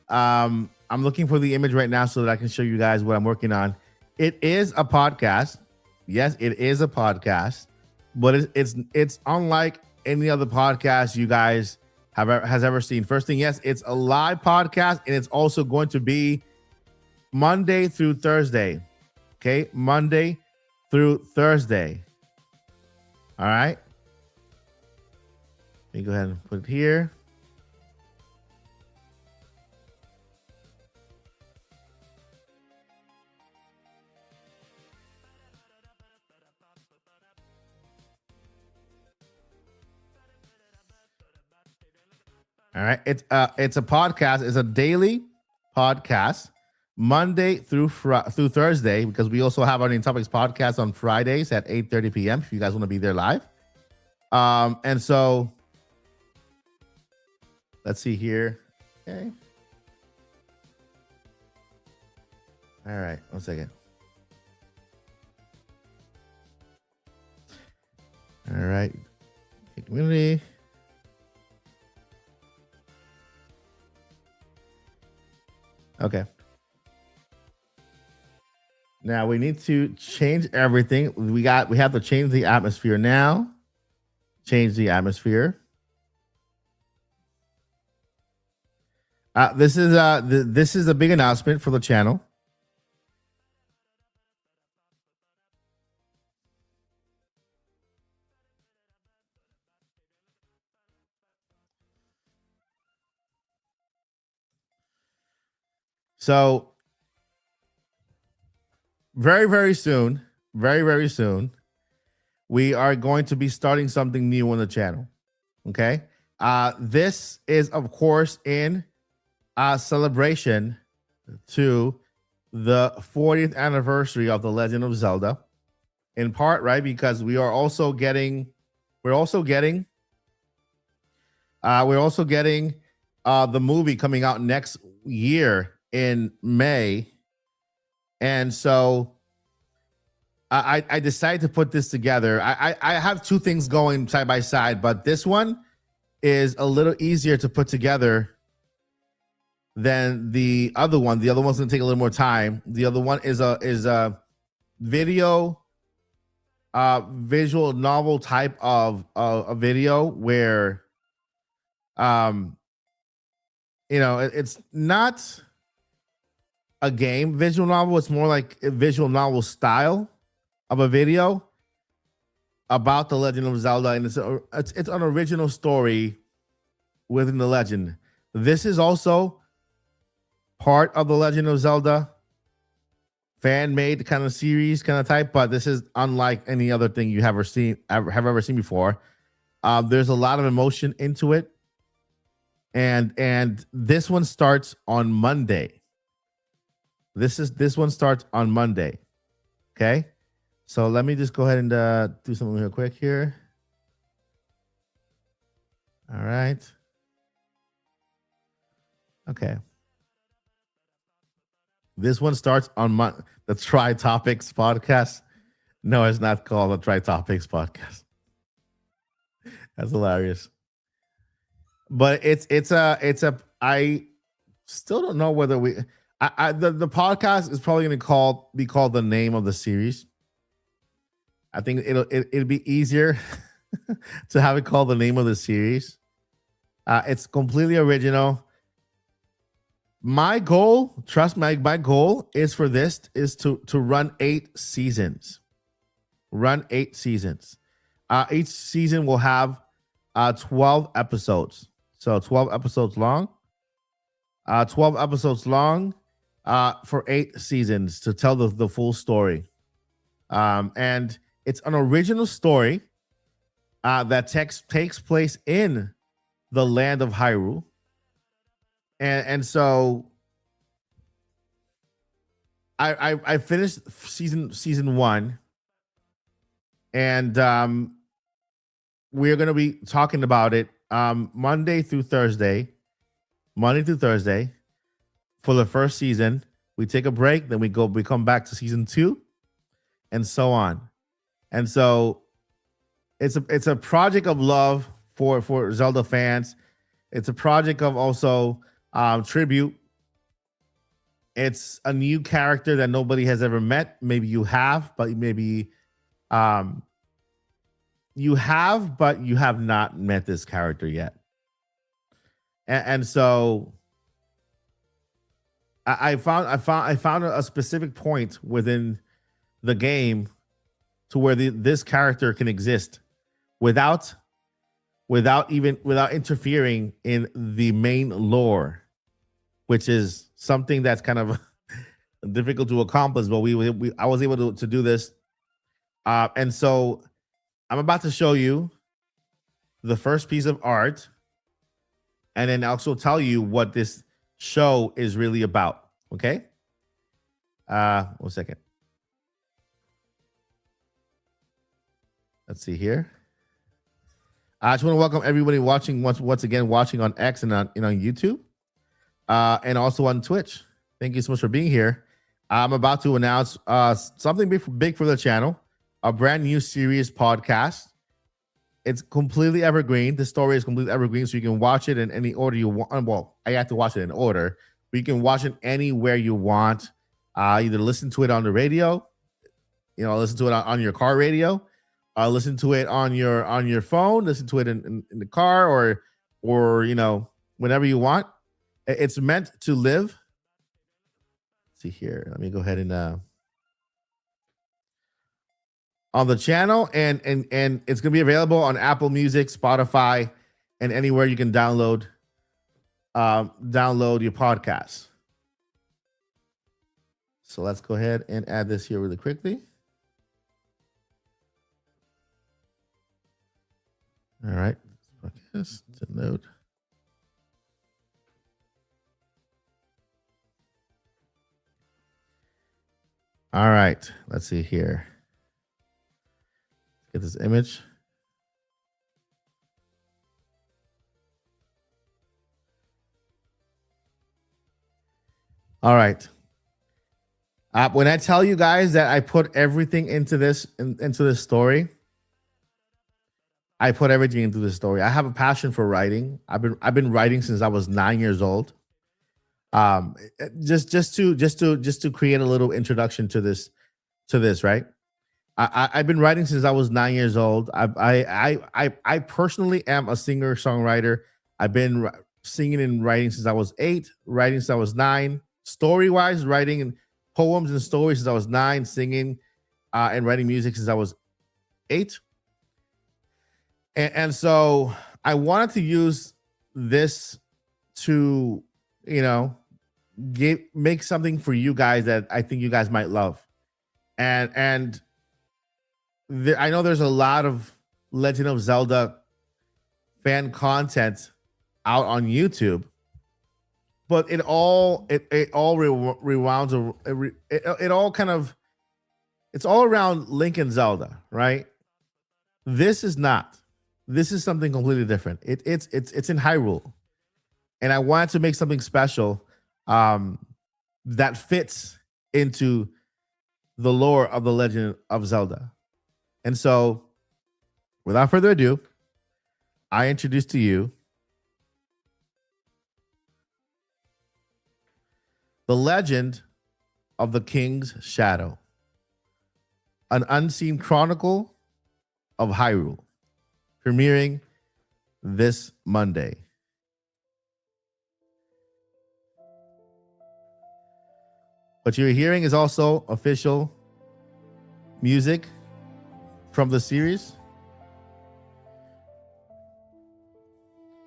I'm looking for the image right now so that I can show you guys what I'm working on. It is a podcast. Yes, it is a podcast, but it's unlike any other podcast you guys has ever seen. First thing, yes, it's a live podcast, and it's also going to be Monday through Thursday. Okay, Monday through Thursday. All right. Let me go ahead and put it here. All right. It's a podcast. It's a daily podcast, Monday through Thursday, because we also have our New Topics podcast on Fridays at 8:30 p.m. if you guys want to be there live. And so let's see here. Okay. All right. 1 second. All right. Community. Okay. Now we need to change everything. We have to change the atmosphere now. Change the atmosphere. This is a big announcement for the channel. So very, very soon, we are going to be starting something new on the channel. Okay. This is, of course, in celebration to the 40th anniversary of The Legend of Zelda. In part, right, because we're also getting the movie coming out next year in May. And so I decided to put this together. I have two things going side by side, but this one is a little easier to put together than the other one. The other one's gonna take a little more time. The other one is a visual novel type of a video where it's not a game visual novel. It's more like a visual novel style of a video about the Legend of Zelda, and it's an original story within the legend. This is also part of the Legend of Zelda fan-made kind of series, kind of type, but this is unlike any other thing you have ever seen before. There's a lot of emotion into it, and this one starts on Monday. This one starts on Monday. Okay, so let me just go ahead and do something real quick here. All right. Okay. This one starts on the Try Topics podcast. No, it's not called the Try Topics podcast. That's hilarious. But I still don't know whether the podcast is probably going to be called the name of the series. I think it'll be easier to have it called the name of the series. It's completely original. My goal, trust me, my goal is for this is to run 8 seasons. Run 8 seasons. Each season will have 12 episodes. So 12 episodes long. 12 episodes long for 8 seasons to tell the full story. And it's an original story that takes place in the land of Hyrule. And so I finished season 1, and we're going to be talking about it Monday through Thursday for the first season. we take a break, then we come back to season 2, and so on. And so it's a project of love for Zelda fans. It's a project of also tribute. It's a new character that nobody has ever met. Maybe you have, but maybe um, you have, but you have not met this character yet. And so I found a specific point within the game to where this character can exist without interfering in the main lore, which is something that's kind of difficult to accomplish. But I was able to do this, and so I'm about to show you the first piece of art, and then also tell you what this show is really about. Okay. 1 second. Let's see here. I just want to welcome everybody watching once again watching on X and on YouTube, and also on Twitch. Thank you so much for being here. I'm about to announce something big for the channel, a brand new series podcast. It's completely evergreen. The story is completely evergreen, so you can watch it in any order you want. Well, I have to watch it in order, but you can watch it anywhere you want. Either listen to it on the radio, listen to it on your car radio, listen to it on your phone, listen to it in the car, or whenever you want. It's meant to live. Let's see here. Let me go ahead and on the channel, and it's gonna be available on Apple Music, Spotify, and anywhere you can download your podcasts. So let's go ahead and add this here really quickly. All right, podcast to note. All right, let's see here. Get this image. All right. When I tell you guys that I put everything into this story, I put everything into this story. I have a passion for writing. I've been writing since I was 9 years old. Just to create a little introduction to this, right? I've been writing since I was 9 years old. I personally am a singer songwriter. I've been singing and writing since I was 8, writing since I was 9. Story wise, writing and poems and stories since I was 9, singing and writing music since I was 8. And so I wanted to use this to, make something for you guys that I think you guys might love. And I know there's a lot of Legend of Zelda fan content out on YouTube, but it all rewounds. It all kind of, it's all around Link and Zelda, right? This is not. This is something completely different. It's in Hyrule, and I wanted to make something special that fits into the lore of the Legend of Zelda. And so, without further ado, I introduce to you The Legend of the King's Shadow, an unseen chronicle of Hyrule, premiering this Monday. What you're hearing is also official music from the series.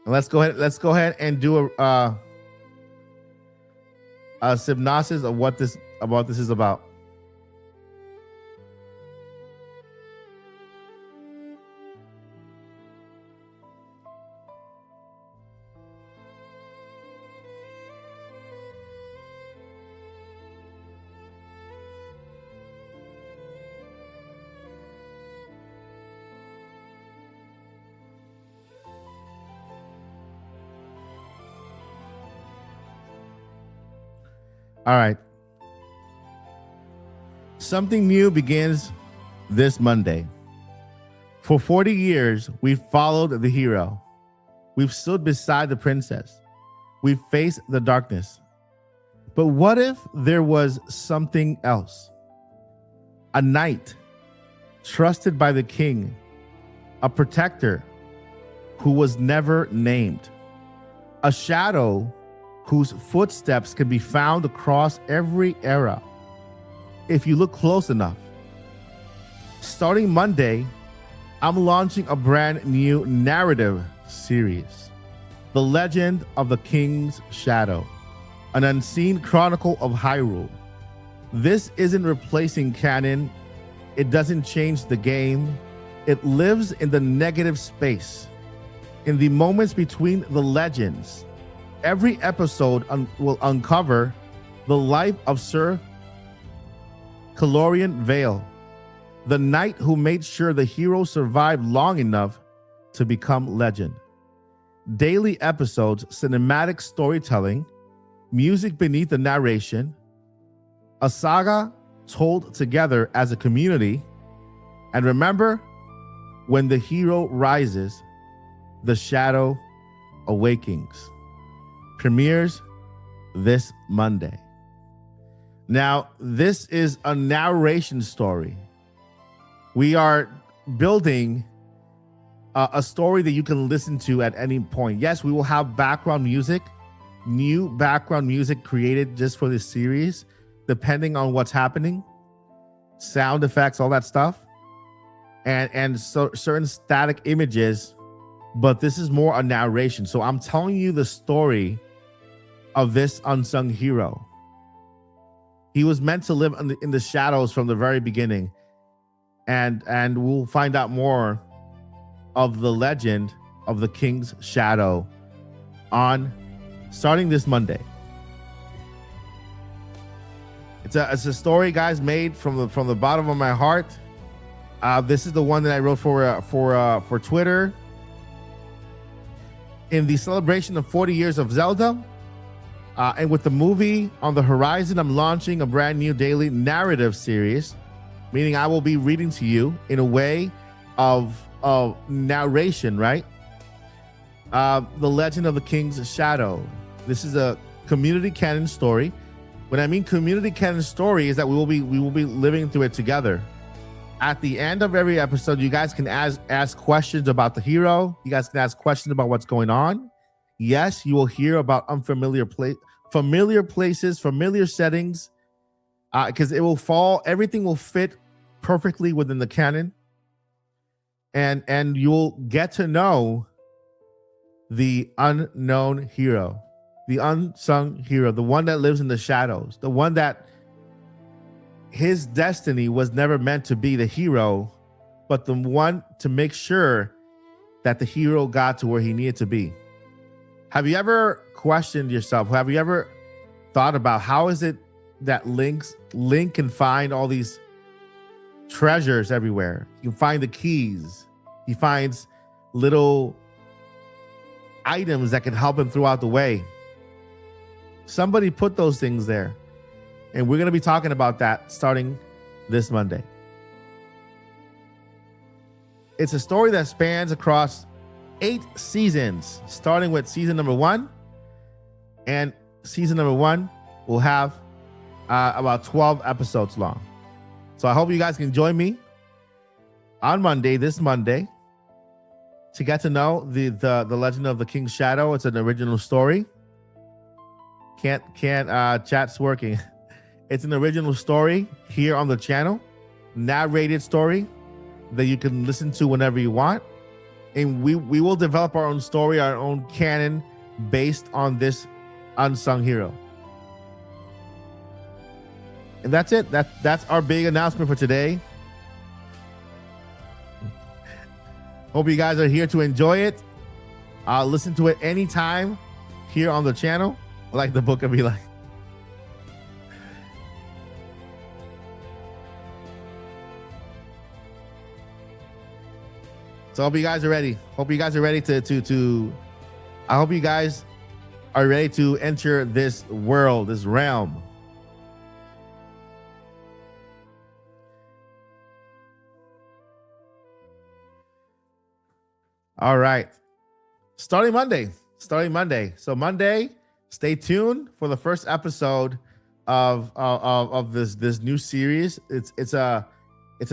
And let's go ahead and do a synopsis of what this is about. All right. Something new begins this Monday. For 40 years, we've followed the hero. We've stood beside the princess. We've faced the darkness. But what if there was something else? A knight trusted by the king, a protector who was never named, a shadow whose footsteps can be found across every era if you look close enough. Starting Monday, I'm launching a brand new narrative series, The Legend of the King's Shadow, an unseen chronicle of Hyrule. This isn't replacing canon. It doesn't change the game. It lives in the negative space, in the moments between the legends. Every episode will uncover the life of Sir Calorian Vale, the knight who made sure the hero survived long enough to become legend. Daily episodes, cinematic storytelling, music beneath the narration, a saga told together as a community. And remember, when the hero rises, the shadow awakens. Premieres this Monday. Now, this is a narration story. We are building a story that you can listen to at any point. Yes, we will have background music, new background music created just for this series, depending on what's happening, sound effects, all that stuff, and so certain static images. But this is more a narration. So I'm telling you the story of this unsung hero. He was meant to live in the shadows from the very beginning. And we'll find out more of the legend of the King's Shadow starting this Monday. It's a story, guys, made from the bottom of my heart. This is the one that I wrote for Twitter. In the celebration of 40 years of Zelda, and with the movie on the horizon, I'm launching a brand new daily narrative series, meaning I will be reading to you in a way of narration, right? The Legend of the King's Shadow. This is a community canon story. When I mean community canon story, is that we will be living through it together. At the end of every episode, you guys can ask questions about the hero. You guys can ask questions about what's going on. Yes, you will hear about unfamiliar familiar places, familiar settings, because everything will fit perfectly within the canon. And you'll get to know the unknown hero, the unsung hero, the one that lives in the shadows, the one that his destiny was never meant to be the hero, but the one to make sure that the hero got to where he needed to be. Have you ever questioned yourself? Have you ever thought about how is it that Link can find all these treasures everywhere? You can find the keys. He finds little items that can help him throughout the way. Somebody put those things there. And we're going to be talking about that starting this Monday. It's a story that spans across 8 seasons, starting with season number 1. And season number 1 will have about 12 episodes long. So I hope you guys can join me on Monday, this Monday, to get to know the Legend of the King's Shadow. It's an original story. Chat's working. It's an original story here on the channel, narrated story that you can listen to whenever you want. And we will develop our own story, our own canon based on this unsung hero. And that's it. That's our big announcement for today. Hope you guys are here to enjoy it. Listen to it anytime here on the channel. Like the book of Eli. So I hope you guys are ready. Hope you guys are ready I hope you guys are ready to enter this world, this realm. All right. Starting Monday. So Monday, stay tuned for the first episode of this new series. It's a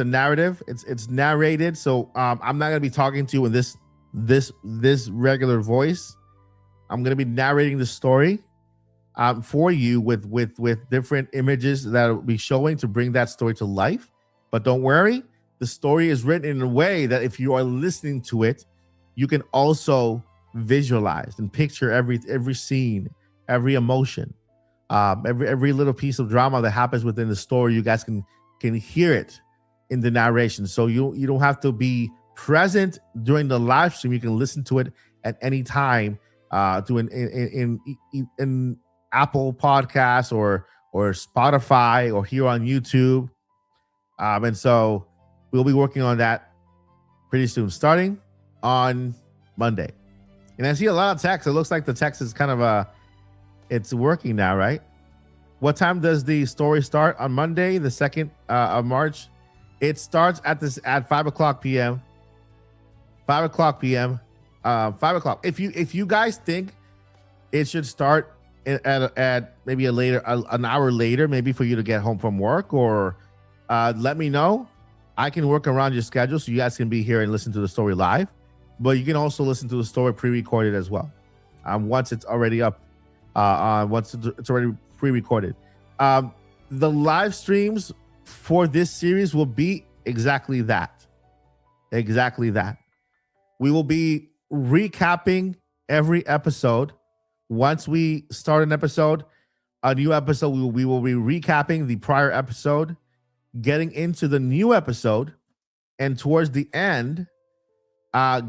narrative. It's narrated. So I'm not gonna be talking to you in this regular voice. I'm gonna be narrating the story for you with different images that will be showing to bring that story to life. But don't worry, the story is written in a way that if you are listening to it, you can also visualize and picture every scene, every emotion, every little piece of drama that happens within the story. You guys can hear it in the narration. So you don't have to be present during the live stream. You can listen to it at any time in Apple Podcasts or Spotify or here on YouTube. And so we'll be working on that pretty soon, starting on Monday. And I see a lot of text. It looks like the text is kind of it's working now, right? What time does the story start on Monday, the 2nd of March? It starts at 5 o'clock p.m. 5 o'clock p.m. 5 o'clock. If you guys think it should start at maybe an hour later, maybe for you to get home from work, or let me know. I can work around your schedule so you guys can be here and listen to the story live. But you can also listen to the story pre-recorded as well. Once it's already up, once it's already pre-recorded. The live streams for this series will be exactly that. Exactly that. We will be recapping every episode. Once we start an episode, a new episode, we will be recapping the prior episode, getting into the new episode, and towards the end,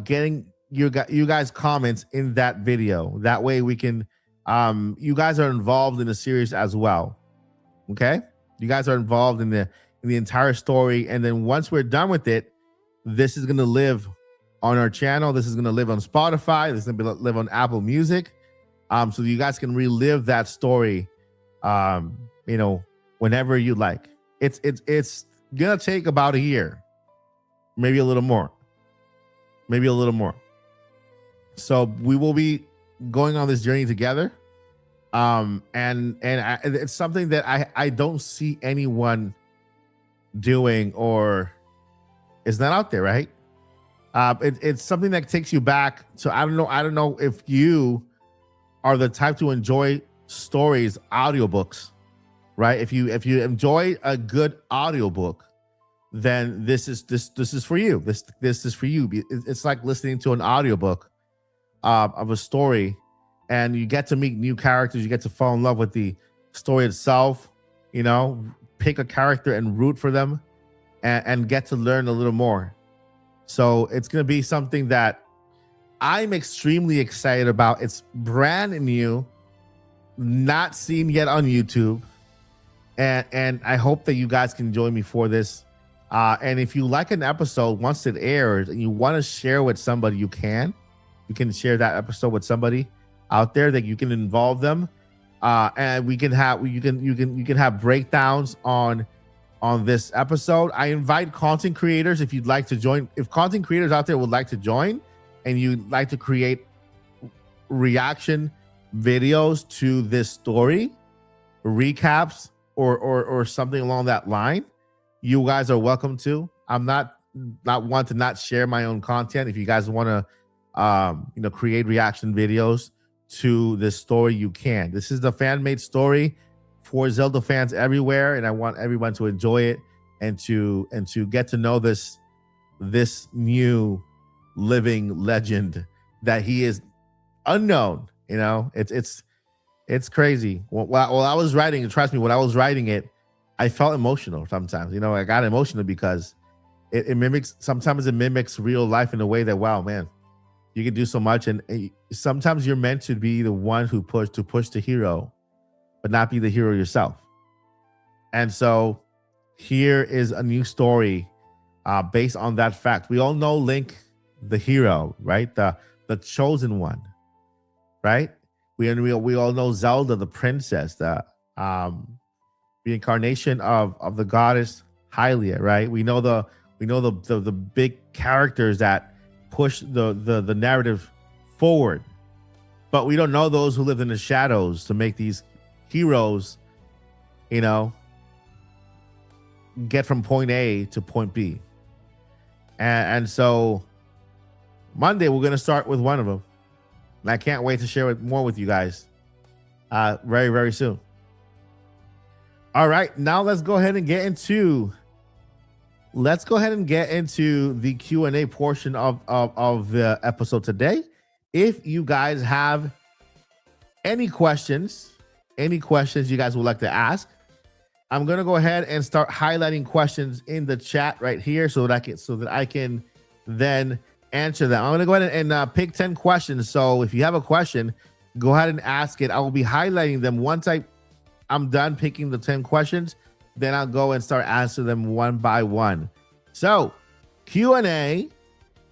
getting you guys comments in that video. That way we can you guys are involved in the series as well. Okay, you guys are involved in the entire story, and then once we're done with it, this is going to live on our channel. This is going to live on Spotify. This is going to live on Apple Music, so you guys can relive that story whenever you like. It's gonna take about a year, maybe a little more. So we will be going on this journey together. And it's something that I don't see anyone doing, or it's not out there, right? It's something that takes you back to, I don't know if you are the type to enjoy stories, audiobooks, right? If you enjoy a good audiobook, then this is for you. This is for you. It's like listening to an audiobook of a story, and you get to meet new characters. You get to fall in love with the story itself. Pick a character and root for them, and get to learn a little more. So it's going to be something that I'm extremely excited about. It's brand new, not seen yet on YouTube, and I hope that you guys can join me for this. And if you like an episode once it airs and you want to share with somebody, you can share that episode with somebody out there that you can involve them, and you can have breakdowns on this episode. I invite content creators, if you'd like to join. If content creators out there would like to join and you'd like to create reaction videos to this story, recaps or something along that line, you guys are welcome to. I'm not one to not share my own content. If you guys want to create reaction videos to this story, you can. This is the fan-made story for Zelda fans everywhere, and I want everyone to enjoy it and to get to know this new living legend that he is unknown. It's crazy. While I was writing it, trust me, when I was writing it, I felt emotional sometimes. I got emotional because it mimics real life in a way that, wow, man, you can do so much. And sometimes you're meant to be the one who push the hero, but not be the hero yourself. And so here is a new story based on that fact. We all know Link, the hero, right? The chosen one, right? We all know Zelda, the princess, the reincarnation of the goddess Hylia, right? We know the big characters that push the narrative forward. But we don't know those who live in the shadows to make these heroes, you know, get from point A to point B. And so Monday, we're going to start with one of them. And I can't wait to share more with you guys very, very soon. All right, now let's go ahead and get into the Q&A portion of the episode today. If you guys have any questions you guys would like to ask, I'm going to go ahead and start highlighting questions in the chat right here so that I can then answer them. I'm going to go ahead and pick 10 questions. So if you have a question, go ahead and ask it. I will be highlighting them once I'm done picking the 10 questions. Then I'll go and start answering them one by one. So Q&A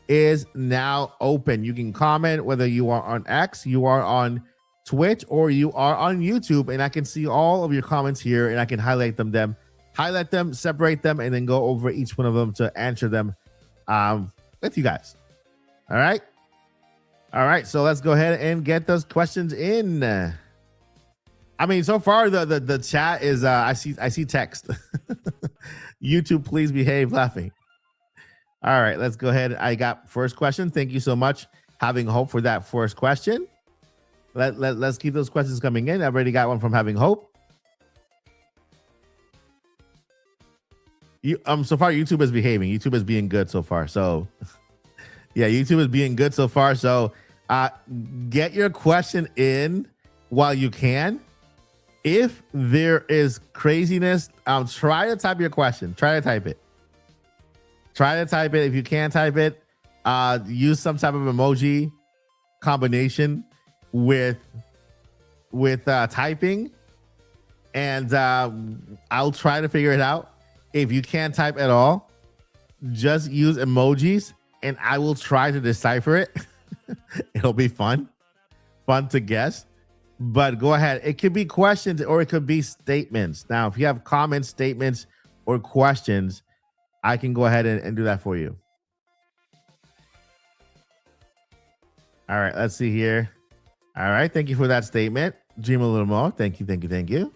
is now open. You can comment whether you are on X, you are on Twitch, or you are on YouTube, and I can see all of your comments here, and I can highlight them, separate them, and then go over each one of them to answer them with you guys. All right. So let's go ahead and get those questions in. I mean, so far the chat is I see text. YouTube, please behave, laughing. All right, let's go ahead. I got first question. Thank you so much. Having Hope for that first question. Let's keep those questions coming in. I've already got one from Having Hope. So far YouTube is behaving. YouTube is being good so far. So yeah, YouTube is being good so far. So get your question in while you can. If there is craziness, try to type your question. Try to type it. If you can't type it, use some type of emoji combination with typing, and I'll try to figure it out. If you can't type at all, just use emojis, and I will try to decipher it. It'll be fun to guess. But go ahead. It could be questions or it could be statements. Now, if you have comments, statements, or questions, I can go ahead and do that for you. All right, let's see here. All right, thank you for that statement. Dream a little more. Thank you.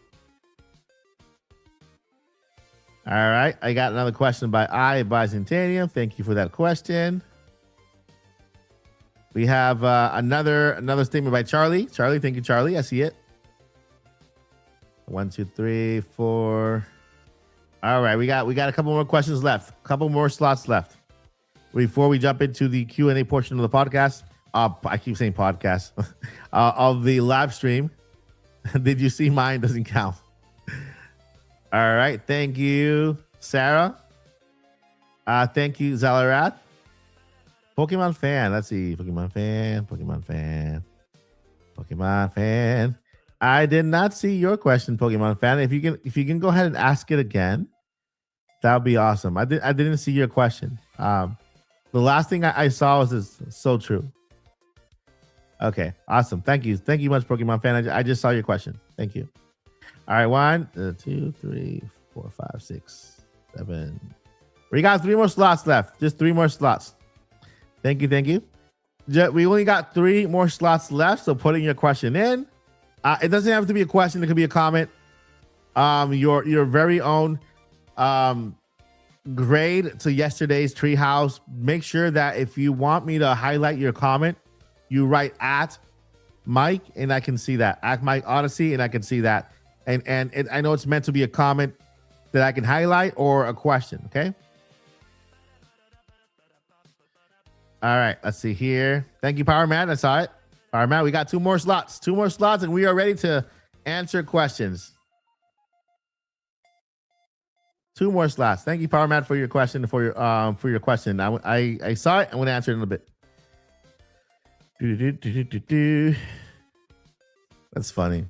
All right, I got another question by Bicentennium. Thank you for that question. We have another statement by Charlie. Charlie, thank you, Charlie. I see it. 1, 2, 3, 4. All right, we got a couple more questions left. A couple more slots left before we jump into the Q&A portion of the podcast. I keep saying podcast of the live stream. Did you see mine? Doesn't count. All right, thank you, Sarah. Thank you, Zalarat. Pokemon fan. Let's see. Pokemon fan. I did not see your question, Pokemon fan. If you can go ahead and ask it again, that would be awesome. I didn't see your question. The last thing I saw was this. So true. Okay, awesome. Thank you much, Pokemon fan. I just saw your question. Thank you. All right, 1, 2, 3, 4, 5, 6, 7. We got 3 more slots left. Just 3 more slots. Thank you. We only got 3 more slots left, so putting your question in. It doesn't have to be a question. It could be a comment. Your very own grade to yesterday's Treehouse. Make sure that if you want me to highlight your comment, you write at Mike, and I can see that. At Mike Odyssey, and I can see that. And I know it's meant to be a comment that I can highlight or a question, okay? All right, let's see here. Thank you, Power Man. I saw it. Power Man, we got 2 more slots. 2 more slots, and we are ready to answer questions. 2 more slots. Thank you, Power Man, for your question. For your question. I saw it. I'm going to answer it in a bit. That's funny.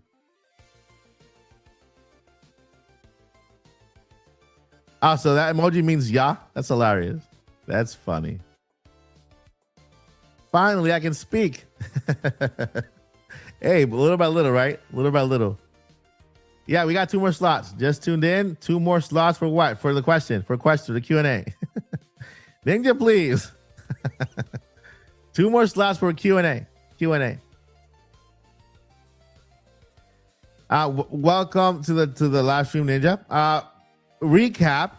Oh, so that emoji means yeah? That's hilarious. That's funny. Finally, I can speak. Hey, little by little, right? Little by little. Yeah, we got 2 more slots. Just tuned in. 2 more slots for what? For the question. For the Q&A. Ninja, please. 2 more slots for Q&A. Welcome to the live stream, Ninja. Recap.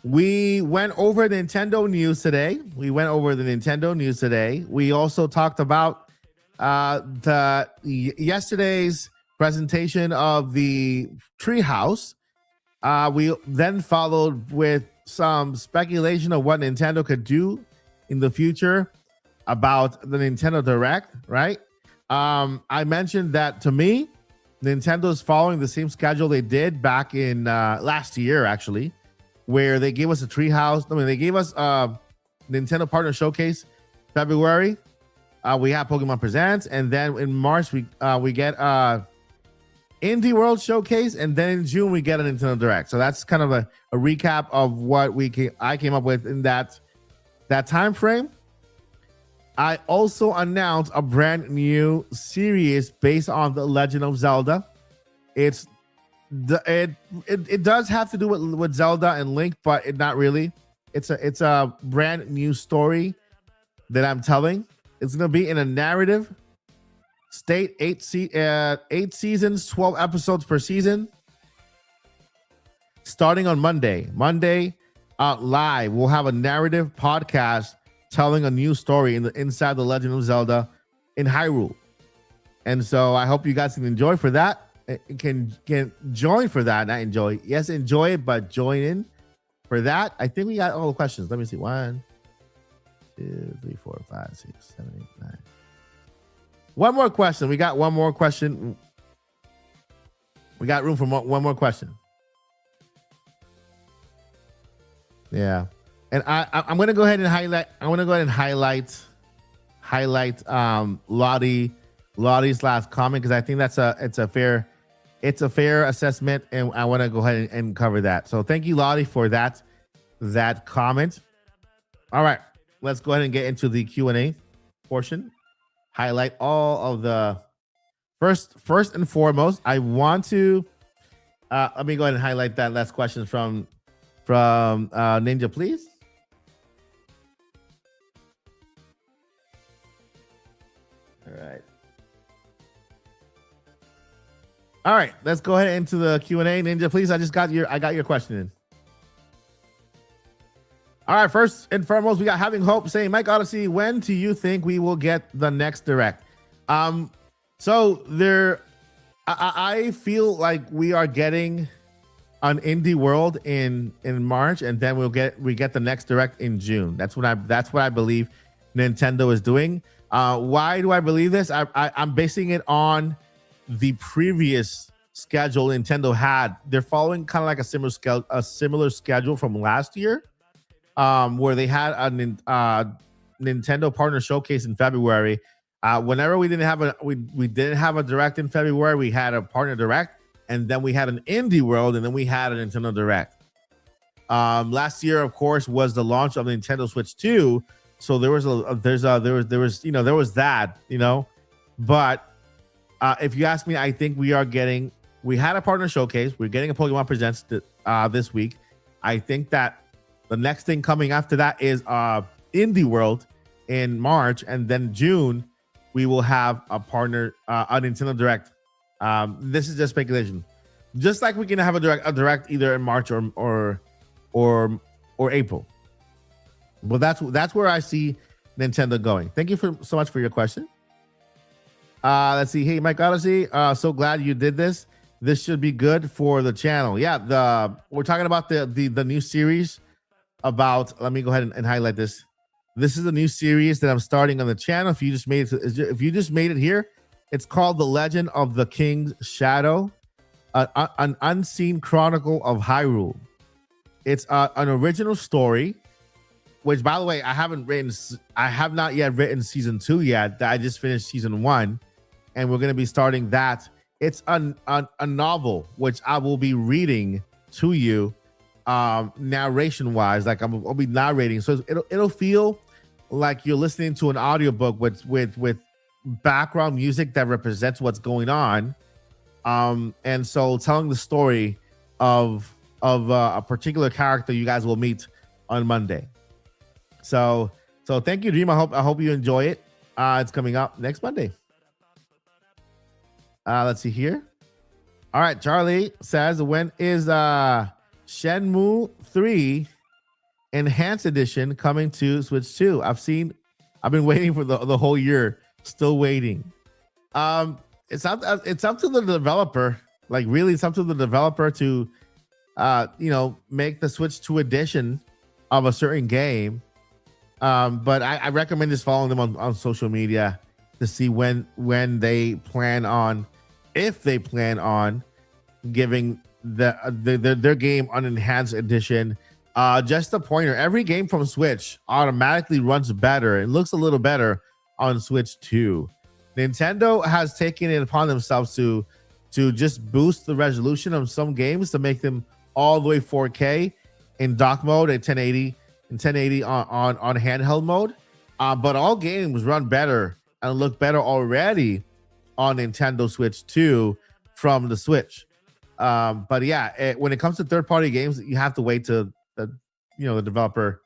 We went over Nintendo news today. We also talked about yesterday's presentation of the Treehouse. We then followed with some speculation of what Nintendo could do in the future about the Nintendo Direct, right? I mentioned that to me, Nintendo is following the same schedule they did back in last year, actually, where they gave us a Treehouse. I mean, they gave us Nintendo Partner Showcase February. We have Pokemon Presents, and then in March we get Indie World Showcase, and then in June we get a Nintendo Direct. So that's kind of a recap of what I came up with in that time frame. I also announced a brand new series based on The Legend of Zelda. It does have to do with Zelda and Link, but not really. It's a brand new story that I'm telling. It's gonna be in a narrative state. 8 seasons, 12 episodes per season. Starting on Monday live, we'll have a narrative podcast telling a new story inside The Legend of Zelda in Hyrule. And so I hope you guys can enjoy for that. Can join for that, not enjoy. Yes, enjoy it, but join in for that. I think we got all the questions. Let me see. 1, 2, 3, 4, 5, 6, 7, 8, 9. One more question. We got one more question. We got room for one more question. Yeah. And I'm gonna go ahead and highlight. Lottie's last comment, because I think it's a fair assessment, and I want to go ahead and cover that. So thank you, Lottie, for that comment. All right, let's go ahead and get into the Q&A portion. Highlight all of the first and foremost. I want to let me go ahead and highlight that last question from Ninja, please. All right, let's go ahead into the Q&A. Ninja, please. I got your question in. All right, first and foremost, we got Having Hope saying, Mike Odyssey, when do you think we will get the next Direct? So I feel like we are getting an Indie World in March, and then we get the next Direct in June. That's what I believe Nintendo is doing. Why do I believe this? I'm basing it on the previous schedule Nintendo had. They're following kind of like a similar schedule from last year. Where they had a Nintendo Partner Showcase in February. Whenever we didn't have a Direct in February, we had a Partner Direct, and then we had an Indie World, and then we had a Nintendo Direct. Last year, of course, was the launch of the Nintendo Switch 2, so there was that, But if you ask me, I think we had a Partner Showcase. We're getting a Pokemon Presents this week. I think that the next thing coming after that is Indie World in March, and then June we will have a Nintendo Direct. This is just speculation. Just like we can have a direct either in March or April. Well, that's where I see Nintendo going. Thank you so much for your question. Let's see. Hey, Mike Odyssey. So glad you did this. This should be good for the channel. Yeah, we're talking about the new series. Let me go ahead and highlight this. This is a new series that I'm starting on the channel. If you just made it here, it's called The Legend of the King's Shadow, an unseen chronicle of Hyrule. It's an original story, which, by the way, I have not yet written season 2 yet. I just finished season 1, and we're going to be starting that. It's a novel, which I will be reading to you. Narration wise, like I'll be narrating, so it'll feel like you're listening to an audiobook with background music that represents what's going on, and so telling the story of a particular character you guys will meet on Monday. So thank you, Dream. I hope you enjoy it. It's coming up next Monday. Let's see here. All right, Charlie says, when is Shenmue 3 Enhanced Edition coming to Switch 2? I've been waiting for the whole year, still waiting. It's up to the developer. Like, really, it's up to the developer to make the Switch 2 edition of a certain game. But I recommend just following them on social media to see when they plan on, if they plan on giving their game an enhanced edition. Just a pointer, every game from Switch automatically runs better. It looks a little better on Switch 2. Nintendo has taken it upon themselves to just boost the resolution of some games to make them all the way 4K in dock mode at 1080 and 1080 on handheld mode. But all games run better and look better already on Nintendo Switch 2 from the Switch. But yeah, when it comes to third-party games, you have to wait till the developer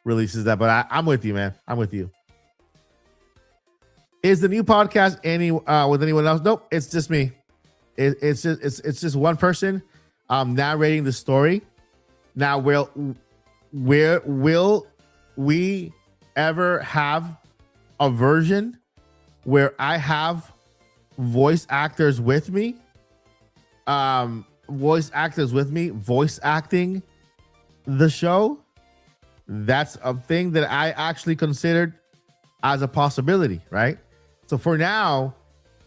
releases that. But I'm with you, man. I'm with you. Is the new podcast with anyone else? Nope, it's just me. It's just one person narrating the story. Now, will we ever have a version where I have voice actors with me? Voice acting the show? That's a thing that I actually considered as a possibility, right? So for now,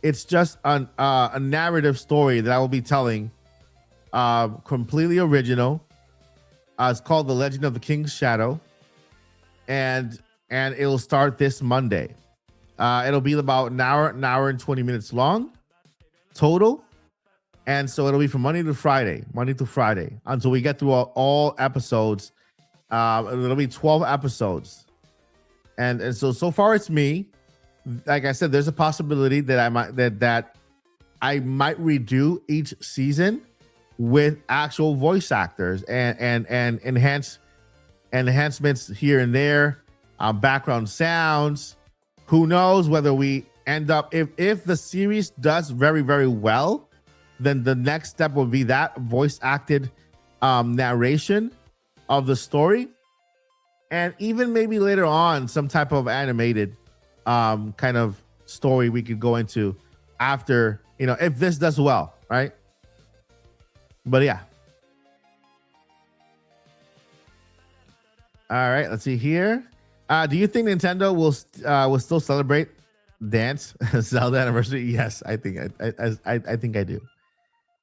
it's just a narrative story that I will be telling, completely original. It's called The Legend of the King's Shadow, and it'll start this Monday. It'll be about an hour and 20 minutes long total, and so it'll be from Monday to Friday until we get through all episodes. It'll be 12 episodes, and so far it's me. Like I said, there's a possibility that I might redo each season with actual voice actors and enhancements here and there, background sounds. Who knows whether we end up, if the series does very, very well, then the next step will be that voice acted narration of the story, and even maybe later on some type of animated kind of story we could go into after, if this does well, right? But yeah. All right, let's see here. Do you think Nintendo will still celebrate Dance Zelda anniversary? Yes, I think I do.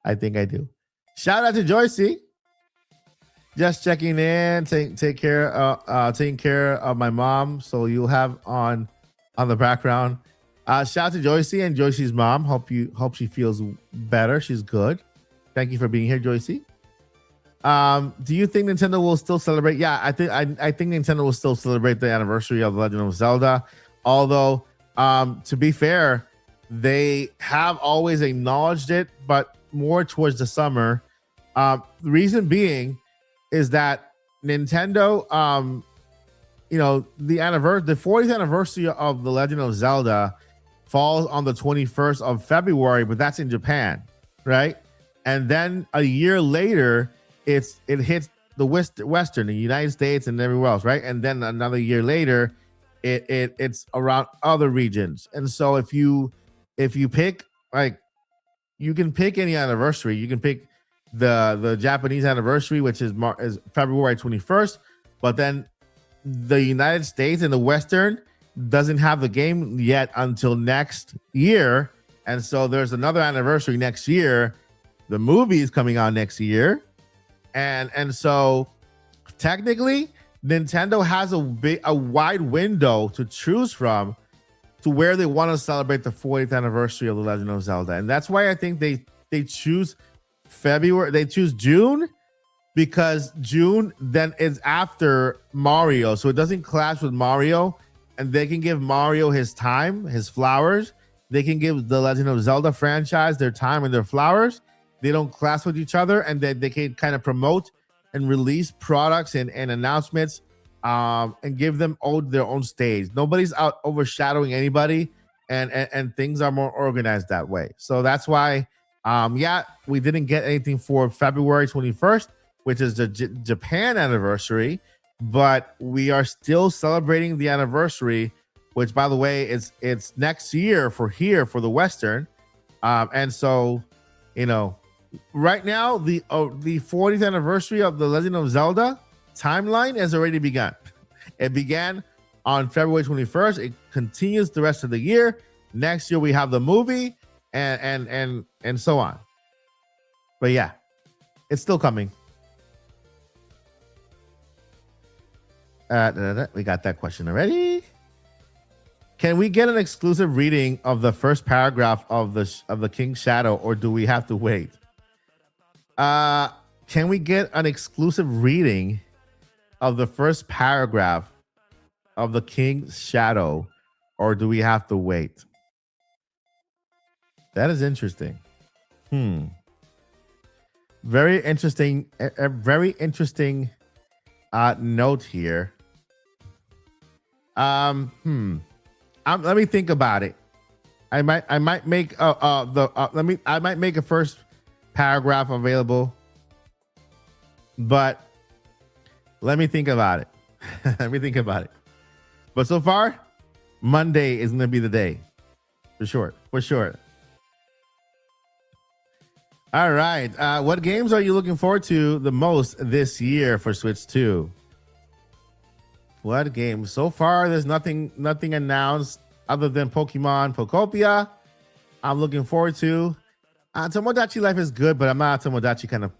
I think I do. Shout out to Joycey. Just checking in, taking care of my mom. So you'll have on the background. Shout out to Joycey and Joycey's mom. Hope she feels better. She's good. Thank you for being here, Joycey. Do you think Nintendo will still celebrate? Yeah, I think Nintendo will still celebrate the anniversary of The Legend of Zelda. Although, to be fair, they have always acknowledged it, but more towards the summer. The reason being is that Nintendo, the 40th anniversary of The Legend of Zelda falls on the 21st of February, but that's in Japan, right? And then a year later, it hits the Western, the United States, and everywhere else, right? And then another year later, it's around other regions. And so if you pick, like, you can pick any anniversary. You can pick the Japanese anniversary, which is February 21st, but then the United States and the Western doesn't have the game yet until next year. And so there's another anniversary next year. The movie is coming out next year. And so technically Nintendo has a wide window to choose from to where they want to celebrate the 40th anniversary of The Legend of Zelda. And that's why I think they choose February. They choose June, because June then is after Mario. So it doesn't clash with Mario, and they can give Mario his time, his flowers. They can give the Legend of Zelda franchise their time and their flowers. They don't clash with each other, and they can kind of promote and release products and announcements and give them their own stage. Nobody's out overshadowing anybody, and things are more organized that way. So that's why, yeah, we didn't get anything for February 21st, which is the Japan anniversary, but we are still celebrating the anniversary, which, by the way, it's next year for the Western. And so, you know, right now the 40th anniversary of the Legend of Zelda timeline has already begun. It began on February 21st. It continues the rest of the year. Next year we have the movie and so on. But yeah, it's still coming. We got that question already. Can we get an exclusive reading of the first paragraph of the King's Shadow, or do we have to wait? Can we get an exclusive reading of the first paragraph of the King's Shadow, or do we have to wait? That is interesting. Very interesting. A very interesting note here. Let me think about it. I might make I might make a first paragraph available, but let me think about it. Let me think about it. But so far, Monday is going to be the day, for sure. For sure. All right. What games are you looking forward to the most this year for Switch 2? What games? So far, there's nothing announced other than Pokemon Pokopia. I'm looking forward to. Tomodachi Life is good, but I'm not a Tomodachi kind of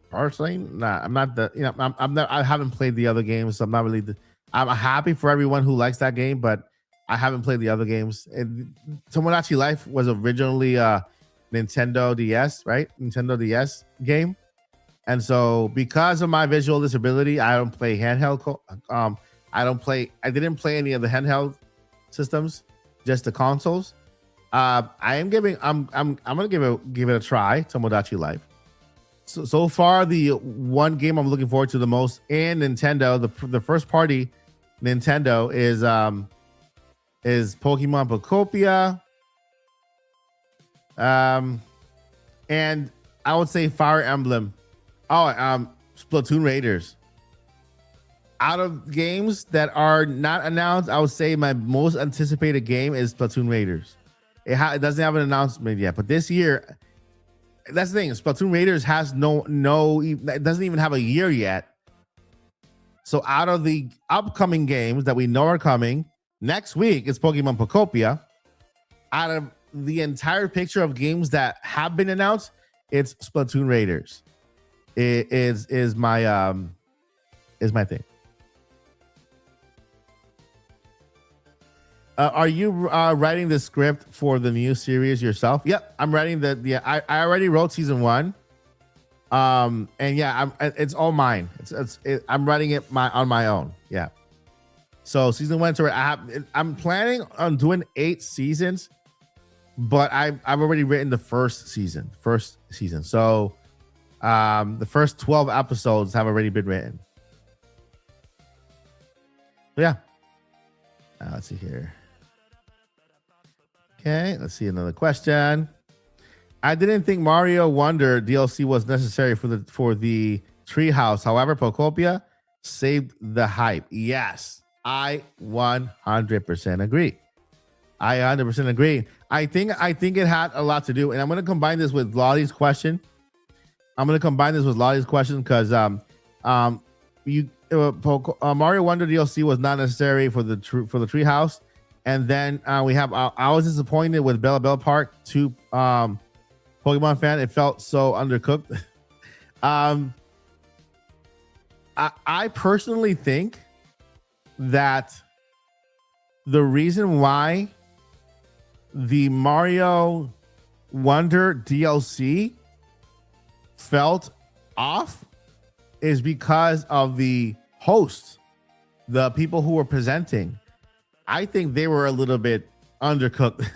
person. Nah, I'm not the. You know, I'm not. I haven't played the other games, so I'm not really. I'm happy for everyone who likes that game, but I haven't played the other games. Tomodachi Life was originally Nintendo DS, right? Nintendo DS game, and so because of my visual disability, I don't play handheld. I didn't play any of the handheld systems, just the consoles. I'm gonna give it a try. Tomodachi Life. So far, the one game I'm looking forward to the most in Nintendo, the first party Nintendo is Pokemon Pokopia. And I would say Fire Emblem. Splatoon Raiders. Out of games that are not announced, I would say my most anticipated game is Splatoon Raiders. It doesn't have an announcement yet, but this year, that's the thing. Splatoon Raiders has it doesn't even have a year yet. So out of the upcoming games that we know are coming next week, it's Pokemon Pokopia. Out of the entire picture of games that have been announced, it's Splatoon Raiders. It is my thing. Are you writing the script for the new series yourself? Yep, I'm writing I already wrote season 1. And yeah, it's all mine. I'm writing it on my own. Yeah. So season 1, I'm planning on doing 8 seasons, but I've already written the first season. So the first 12 episodes have already been written. So yeah. Let's see here. Okay, let's see another question. I didn't think Mario Wonder DLC was necessary for the Treehouse. However, Pokopia saved the hype. Yes, I 100% agree. I 100% agree. I think it had a lot to do, and I'm going to combine this with Lottie's question. Because Mario Wonder DLC was not necessary for the Treehouse. And then we have I was disappointed with Bella Bell Park 2 Pokemon fan. It felt so undercooked. I personally think that the reason why the Mario Wonder DLC felt off is because of the hosts, the people who were presenting. I think they were a little bit undercooked,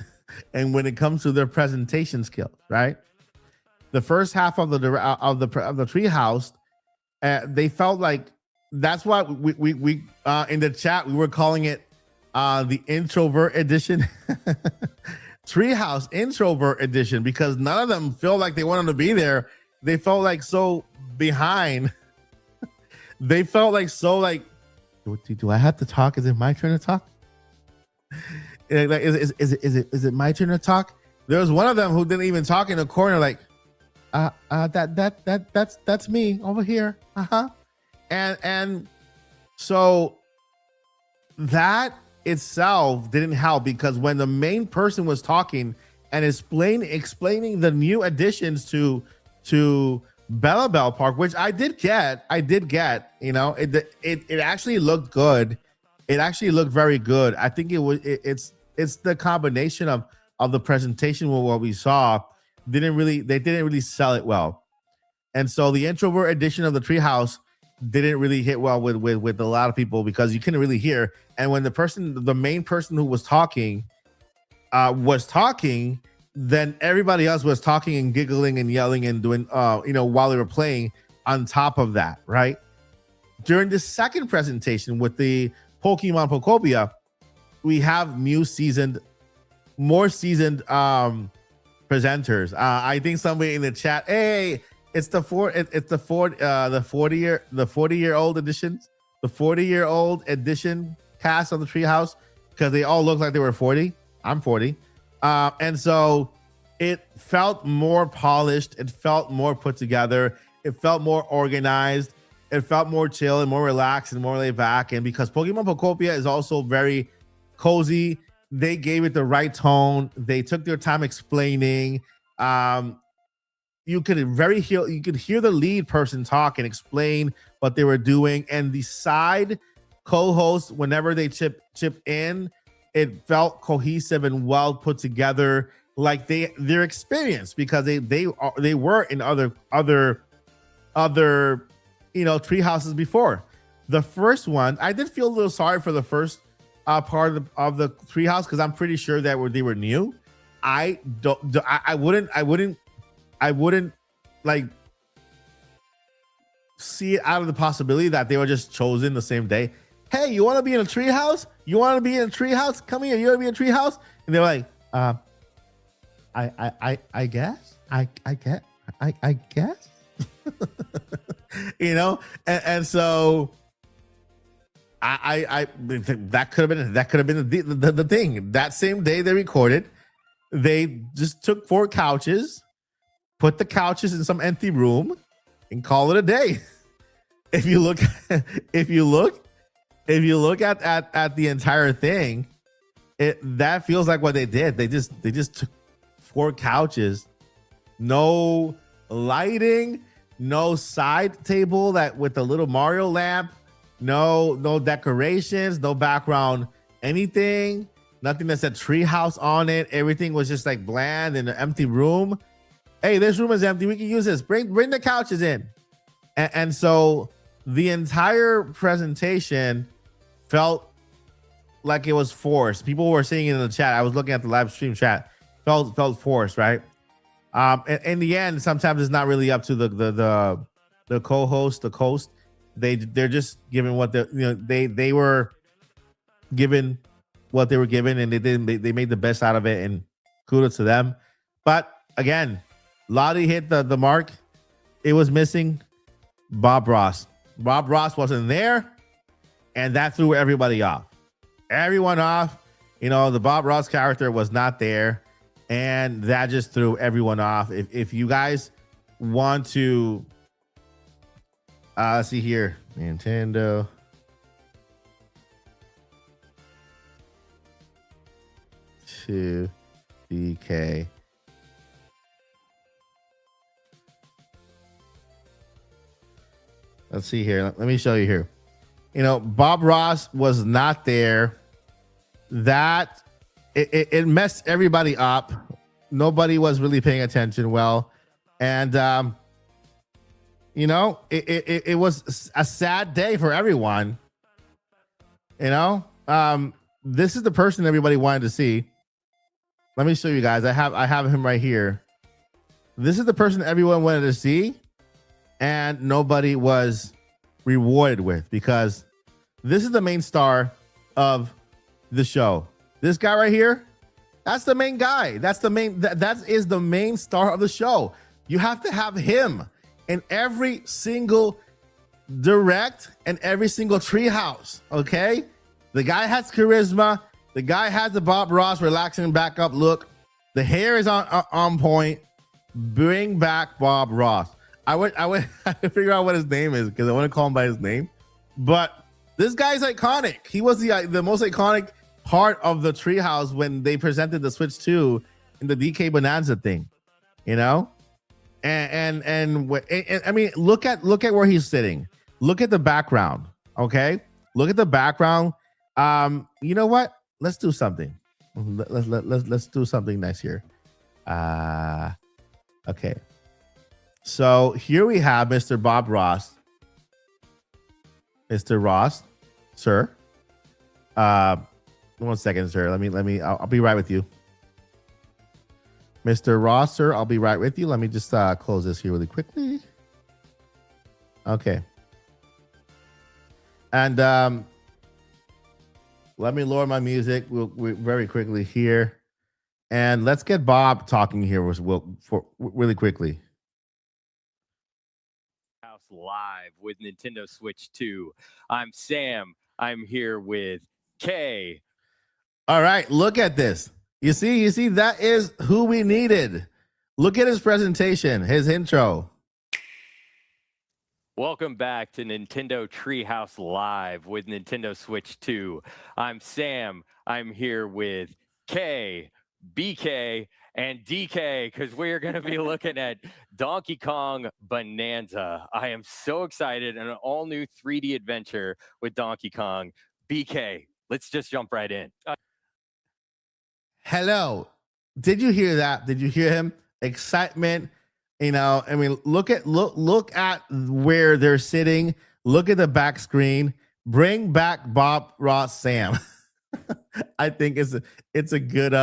and when it comes to their presentation skills, right? The first half of the Treehouse, they felt like that's why we in the chat we were calling it the introvert edition. Treehouse introvert edition, because none of them feel like they wanted to be there. They felt like so behind. They felt like so like, do I have to talk? Is it my turn to talk? Like, is it my turn to talk? There was one of them who didn't even talk in the corner, like, that's me over here. And so that itself didn't help, because when the main person was talking and explaining the new additions to Bella Bell Park, which I did get, you know, it actually looked good. It actually looked very good. I think it's the combination of the presentation with what we saw they didn't really sell it well. And so the introvert edition of the Treehouse didn't really hit well with a lot of people, because you couldn't really hear. And when the main person who was talking, then everybody else was talking and giggling and yelling and doing, while they were playing on top of that, right? During the second presentation with the Pokemon Pokopia, we have more seasoned presenters. I think somebody in the chat, hey, it's the 40-year-old edition, the 40-year-old edition cast of the Treehouse, because they all look like they were 40. I'm 40. And so it felt more polished. It felt more put together. It felt more organized. It felt more chill and more relaxed and more laid back. And because Pokemon Pokopia is also very cozy, they gave it the right tone. They took their time explaining. You could hear the lead person talk and explain what they were doing, and the side co-hosts, whenever they chip in, it felt cohesive and well put together, like their experience, because they were in other tree houses before. The first one, I did feel a little sorry for the first part of the treehouse, because I'm pretty sure that they were new. I wouldn't like see it out of the possibility that they were just chosen the same day. Hey, you want to be in a treehouse? You want to be in a treehouse? Come here. You want to be in a treehouse? And they're like, I guess. I guess. And so I that could have been the thing. That same day they recorded, they just took 4 couches, put the couches in some empty room, and call it a day. If you look at the entire thing, that feels like what they did. They just took 4 couches, no lighting, no side table that with a little Mario lamp, no decorations, no background, anything, nothing that said treehouse on it. Everything was just like bland in an empty room. Hey, this room is empty. We can use this. Bring the couches in. And so the entire presentation felt like it was forced. People were saying it in the chat. I was looking at the live stream chat. Felt forced, right? In the end, sometimes it's not really up to the co-host, the host. They're just giving what they were given what they were given, and they made the best out of it, and kudos to them. But again, Lottie hit the mark. It was missing Bob Ross. Bob Ross wasn't there, and that threw everybody off. Everyone off. The Bob Ross character was not there, and that just threw everyone off. If you guys want to let's see here, Nintendo. To DK. Let's see here. Let me show you here. Bob Ross was not there. That it messed everybody up. Nobody was really paying attention well, and it was a sad day for everyone. This is the person everybody wanted to see. Let me show you guys. I have him right here. This is the person everyone wanted to see, and nobody was rewarded with, because this is the main star of the show. This guy right here, that's the main guy. That's the main, that is the main star of the show. You have to have him in every single direct and every single treehouse. Okay, the guy has charisma. The guy has the Bob Ross relaxing back up look. The hair is on point. Bring back Bob Ross. I would figure out what his name is, because I want to call him by his name. But this guy's iconic. He was the most iconic part of the treehouse when they presented the Switch 2 in the DK Bonanza thing, you know. And I mean, look at where he's sitting. Look at the background. Okay, look at the background. You know what? Let's do something. Let's do something nice here. Okay. So here we have Mr. Bob Ross. Mr. Ross, sir. 1 second, sir. I'll be right with you. Mr. Ross, sir, I'll be right with you. Let me just close this here really quickly. Okay. And let me lower my music we'll very quickly here. And let's get Bob talking here for really quickly. House Live with Nintendo Switch 2. I'm Sam. I'm here with Kay. All right, look at this. You see, that is who we needed. Look at his presentation, his intro. Welcome back to Nintendo Treehouse Live with Nintendo Switch 2. I'm Sam. I'm here with Kay, BK, and DK, because we're going to be looking at Donkey Kong Bonanza. I am so excited. An all-new 3D adventure with Donkey Kong. BK, let's just jump right in. Hello. Did you hear that? Did you hear him? Excitement. You know, I mean, look at where they're sitting. Look at the back screen. Bring back Bob Ross Sam. I think it's a good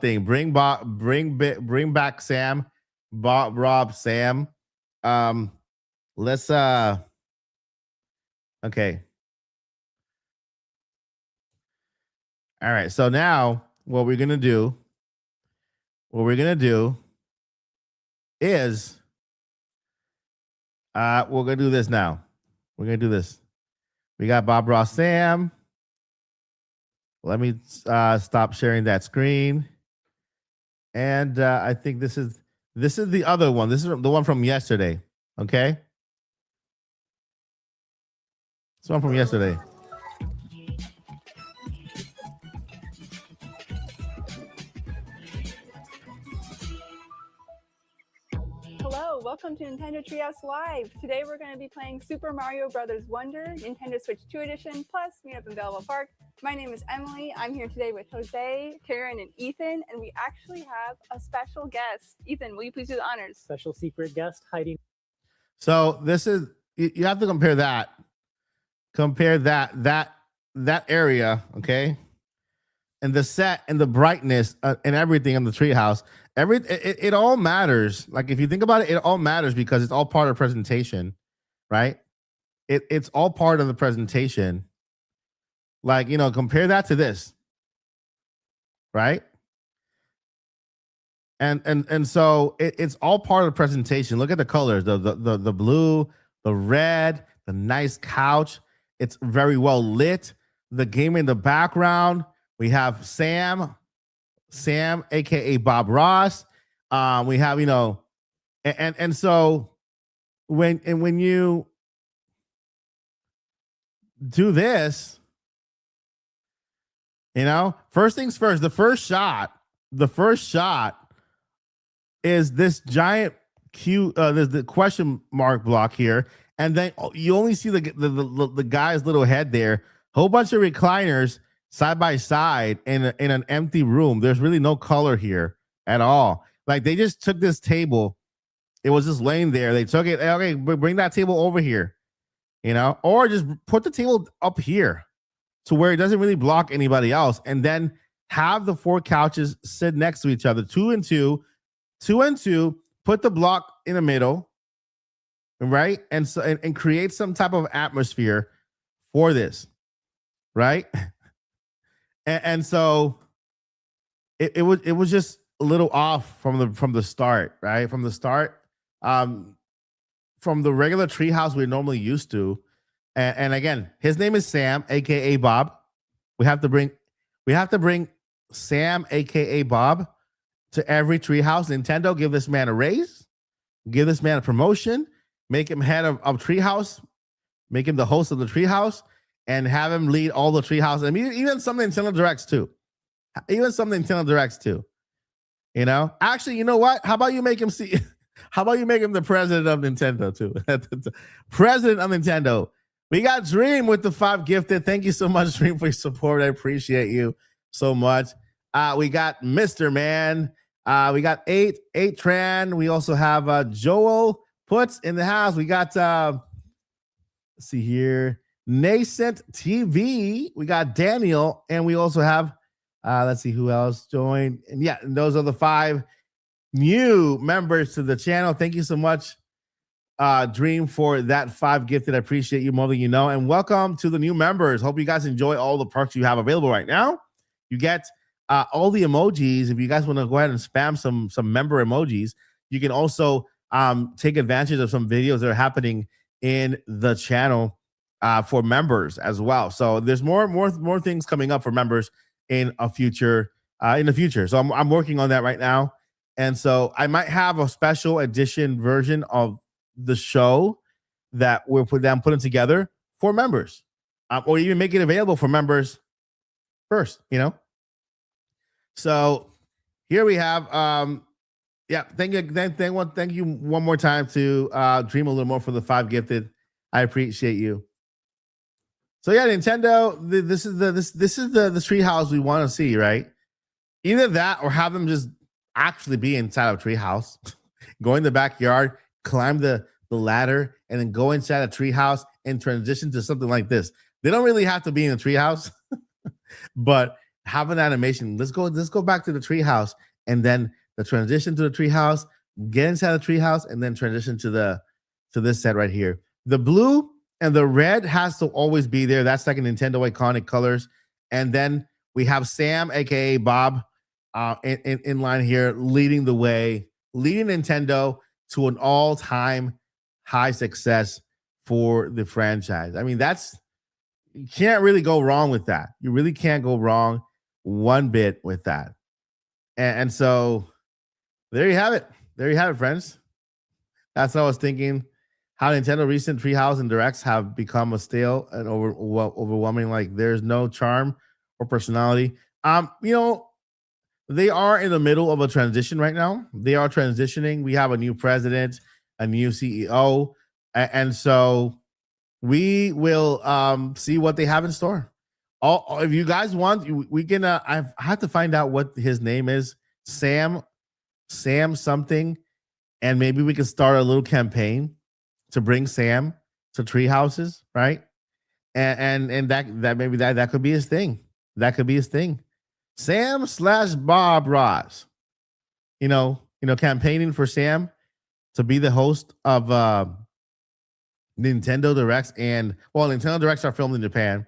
thing. Bring back Sam, Bob Rob Sam. Let's okay. All right. So now what we're gonna do is we're gonna do this now. We're gonna do this. We got Bob Ross Sam. Let me stop sharing that screen. And I think this is the other one. This is the one from yesterday. Okay. This one from yesterday. Hello, welcome to Nintendo Treehouse Live. Today we're going to be playing Super Mario Bros. Wonder, Nintendo Switch 2 Edition, plus Meet Up in Belleville Park. My name is Emily. I'm here today with Jose, Karen, and Ethan, and we actually have a special guest. Ethan, will you please do the honors? Special secret guest hiding. So this is, you have to compare that area, okay, and the set and the brightness and everything in the treehouse. It all matters. Like, if you think about it, it all matters because it's all part of the presentation, right? It's all part of the presentation. Like, you know, compare that to this, right? And so it's all part of the presentation. Look at the colors, the blue, the red, the nice couch. It's very well lit. The game in the background. We have Sam, aka Bob Ross. We have, you know, and so when you do this, you know, first things first, the first shot is this giant there's the question mark block here, and then you only see the guy's little head there. Whole bunch of recliners side by side in an empty room. There's really no color here at all. Like, they just took this table. It was just laying there. They took it. Okay, bring that table over here, you know, or just put the table up here to where it doesn't really block anybody else. And then have the 4 couches sit next to each other, 2 and 2, 2 and 2, put the block in the middle, right? And so and create some type of atmosphere for this, right? And so it was just a little off from the start, right? From the start, um, from the regular treehouse we're normally used to. And again, his name is Sam, aka Bob. We have to bring Sam, aka Bob, to every treehouse. Nintendo, give this man a raise, give this man a promotion, make him head of treehouse, make him the host of the treehouse, and have him lead all the treehouse. I mean, even some Nintendo Directs too. Even some Nintendo Directs too. You know, actually, you know what? How about you make him see? How about you make him the president of Nintendo too? President of Nintendo. We got Dream with the 5 gifted. Thank you so much, Dream, for your support. I appreciate you so much. We got Mr. Man. We got 8 Tran. We also have Joel Puts in the house. We got let's see here, Nascent TV. We got Daniel, and we also have let's see who else joined. And yeah, those are the 5 new members to the channel. Thank you so much, Dream, for that 5 gifted. I appreciate you more than you know. And welcome to the new members. Hope you guys enjoy all the perks you have available right now. You get all the emojis. If you guys want to go ahead and spam some member emojis, you can also take advantage of some videos that are happening in the channel for members as well. So there's more things coming up for members in the future. So I'm working on that right now. And so I might have a special edition version of the show that we're putting together for members, or even make it available for members first, you know? So here we have, thank you one more time to Dream a little more for the 5 gifted. I appreciate you. So yeah, Nintendo, this is the treehouse we want to see, right? Either that or have them just actually be inside of a treehouse, go in the backyard, climb the ladder, and then go inside a treehouse and transition to something like this. They don't really have to be in a treehouse, but have an animation. Let's go back to the treehouse, and then the transition to the treehouse, get inside the treehouse, and then transition to this set right here. The blue and the red has to always be there. That's like a Nintendo iconic colors. And then we have Sam, aka Bob, in line here, leading the way, leading Nintendo to an all-time high success for the franchise. I mean, you can't really go wrong with that. You really can't go wrong one bit with that. And so there you have it. There you have it, friends. That's what I was thinking. How Nintendo recent Treehouse and Directs have become a stale and overwhelming. Like there's no charm or personality. They are in the middle of a transition right now. They are transitioning. We have a new president, a new CEO, and so we will see what they have in store. If you guys want, we can. I have to find out what his name is. Sam something, and maybe we can start a little campaign to bring Sam to tree houses, right? And that maybe that could be his thing. That could be his thing. Sam/Bob Ross, campaigning for Sam to be the host of Nintendo Directs, Nintendo Directs are filmed in Japan,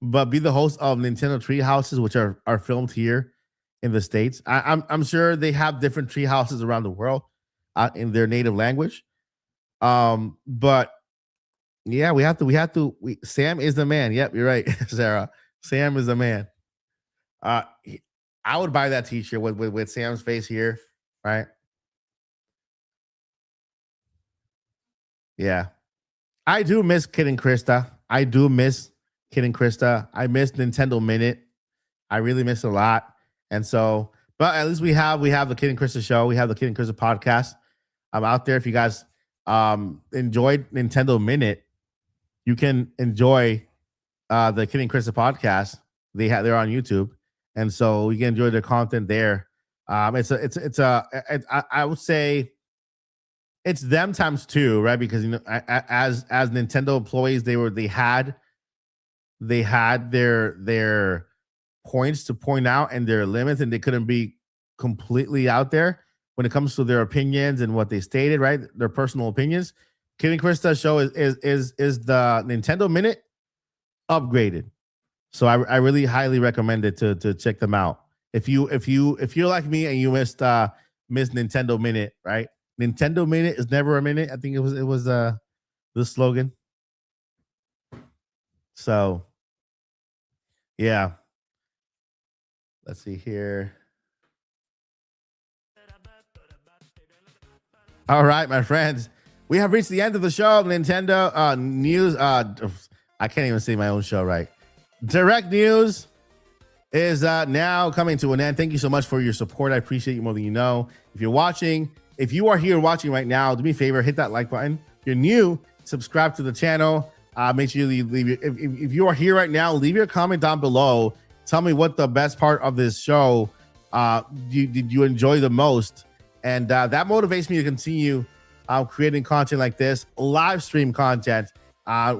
but be the host of Nintendo Tree Houses, which are filmed here in the States. I'm sure they have different tree houses around the world in their native language. But yeah, we have to. Sam is the man. Yep, you're right, Sarah. Sam is the man. I would buy that t-shirt with Sam's face here, right? Yeah. I do miss Kid and Krista. I miss Nintendo Minute. I really miss it a lot. And so, but at least we have the Kid and Krista show. We have the Kid and Krista podcast. I'm out there. If you guys enjoyed Nintendo Minute, you can enjoy the Kid and Krista podcast. They're on YouTube. And so you can enjoy their content there. I would say it's them times 2, right? Because as Nintendo employees, they had their points to point out and their limits, and they couldn't be completely out there when it comes to their opinions and what they stated, right? Their personal opinions. Kid and Krista show is the Nintendo Minute upgraded. So I really highly recommend it to check them out. If you're like me and you missed Nintendo Minute, right? Nintendo Minute is never a minute. I think it was the slogan. So yeah. Let's see here. All right, my friends. We have reached the end of the show. Nintendo news. I can't even say my own show right. Direct news is now coming to an end. Thank you so much for your support. I appreciate you more than you know. If you're watching, if you are here watching right now, do me a favor, hit that like button. If you're new, subscribe to the channel. Make sure you leave your, if you are here right now, leave your comment down below. Tell me what the best part of this show did you enjoy the most, and that motivates me to continue creating content like this, live stream content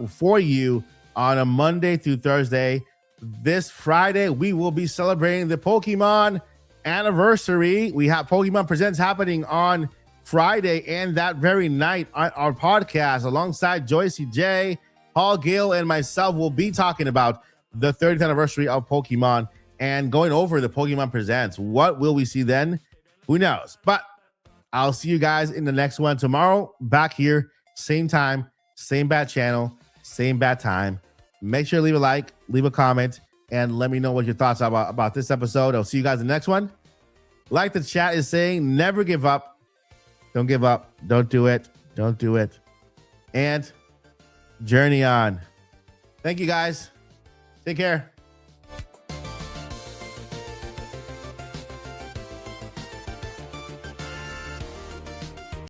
for you on a Monday through Thursday. This Friday, we will be celebrating the Pokemon anniversary. We have Pokemon Presents happening on Friday, and that very night on our podcast alongside Joycey J, Paul Gill, and myself will be talking about the 30th anniversary of Pokemon and going over the Pokemon Presents. What will we see then? Who knows? But I'll see you guys in the next one tomorrow, back here, same time, same bad channel, same bad time. Make sure to leave a like, leave a comment, and let me know what your thoughts are about this episode. I'll see you guys in the next one. Like the chat is saying, never give up. Don't give up. Don't do it. Don't do it. And journey on. Thank you, guys. Take care.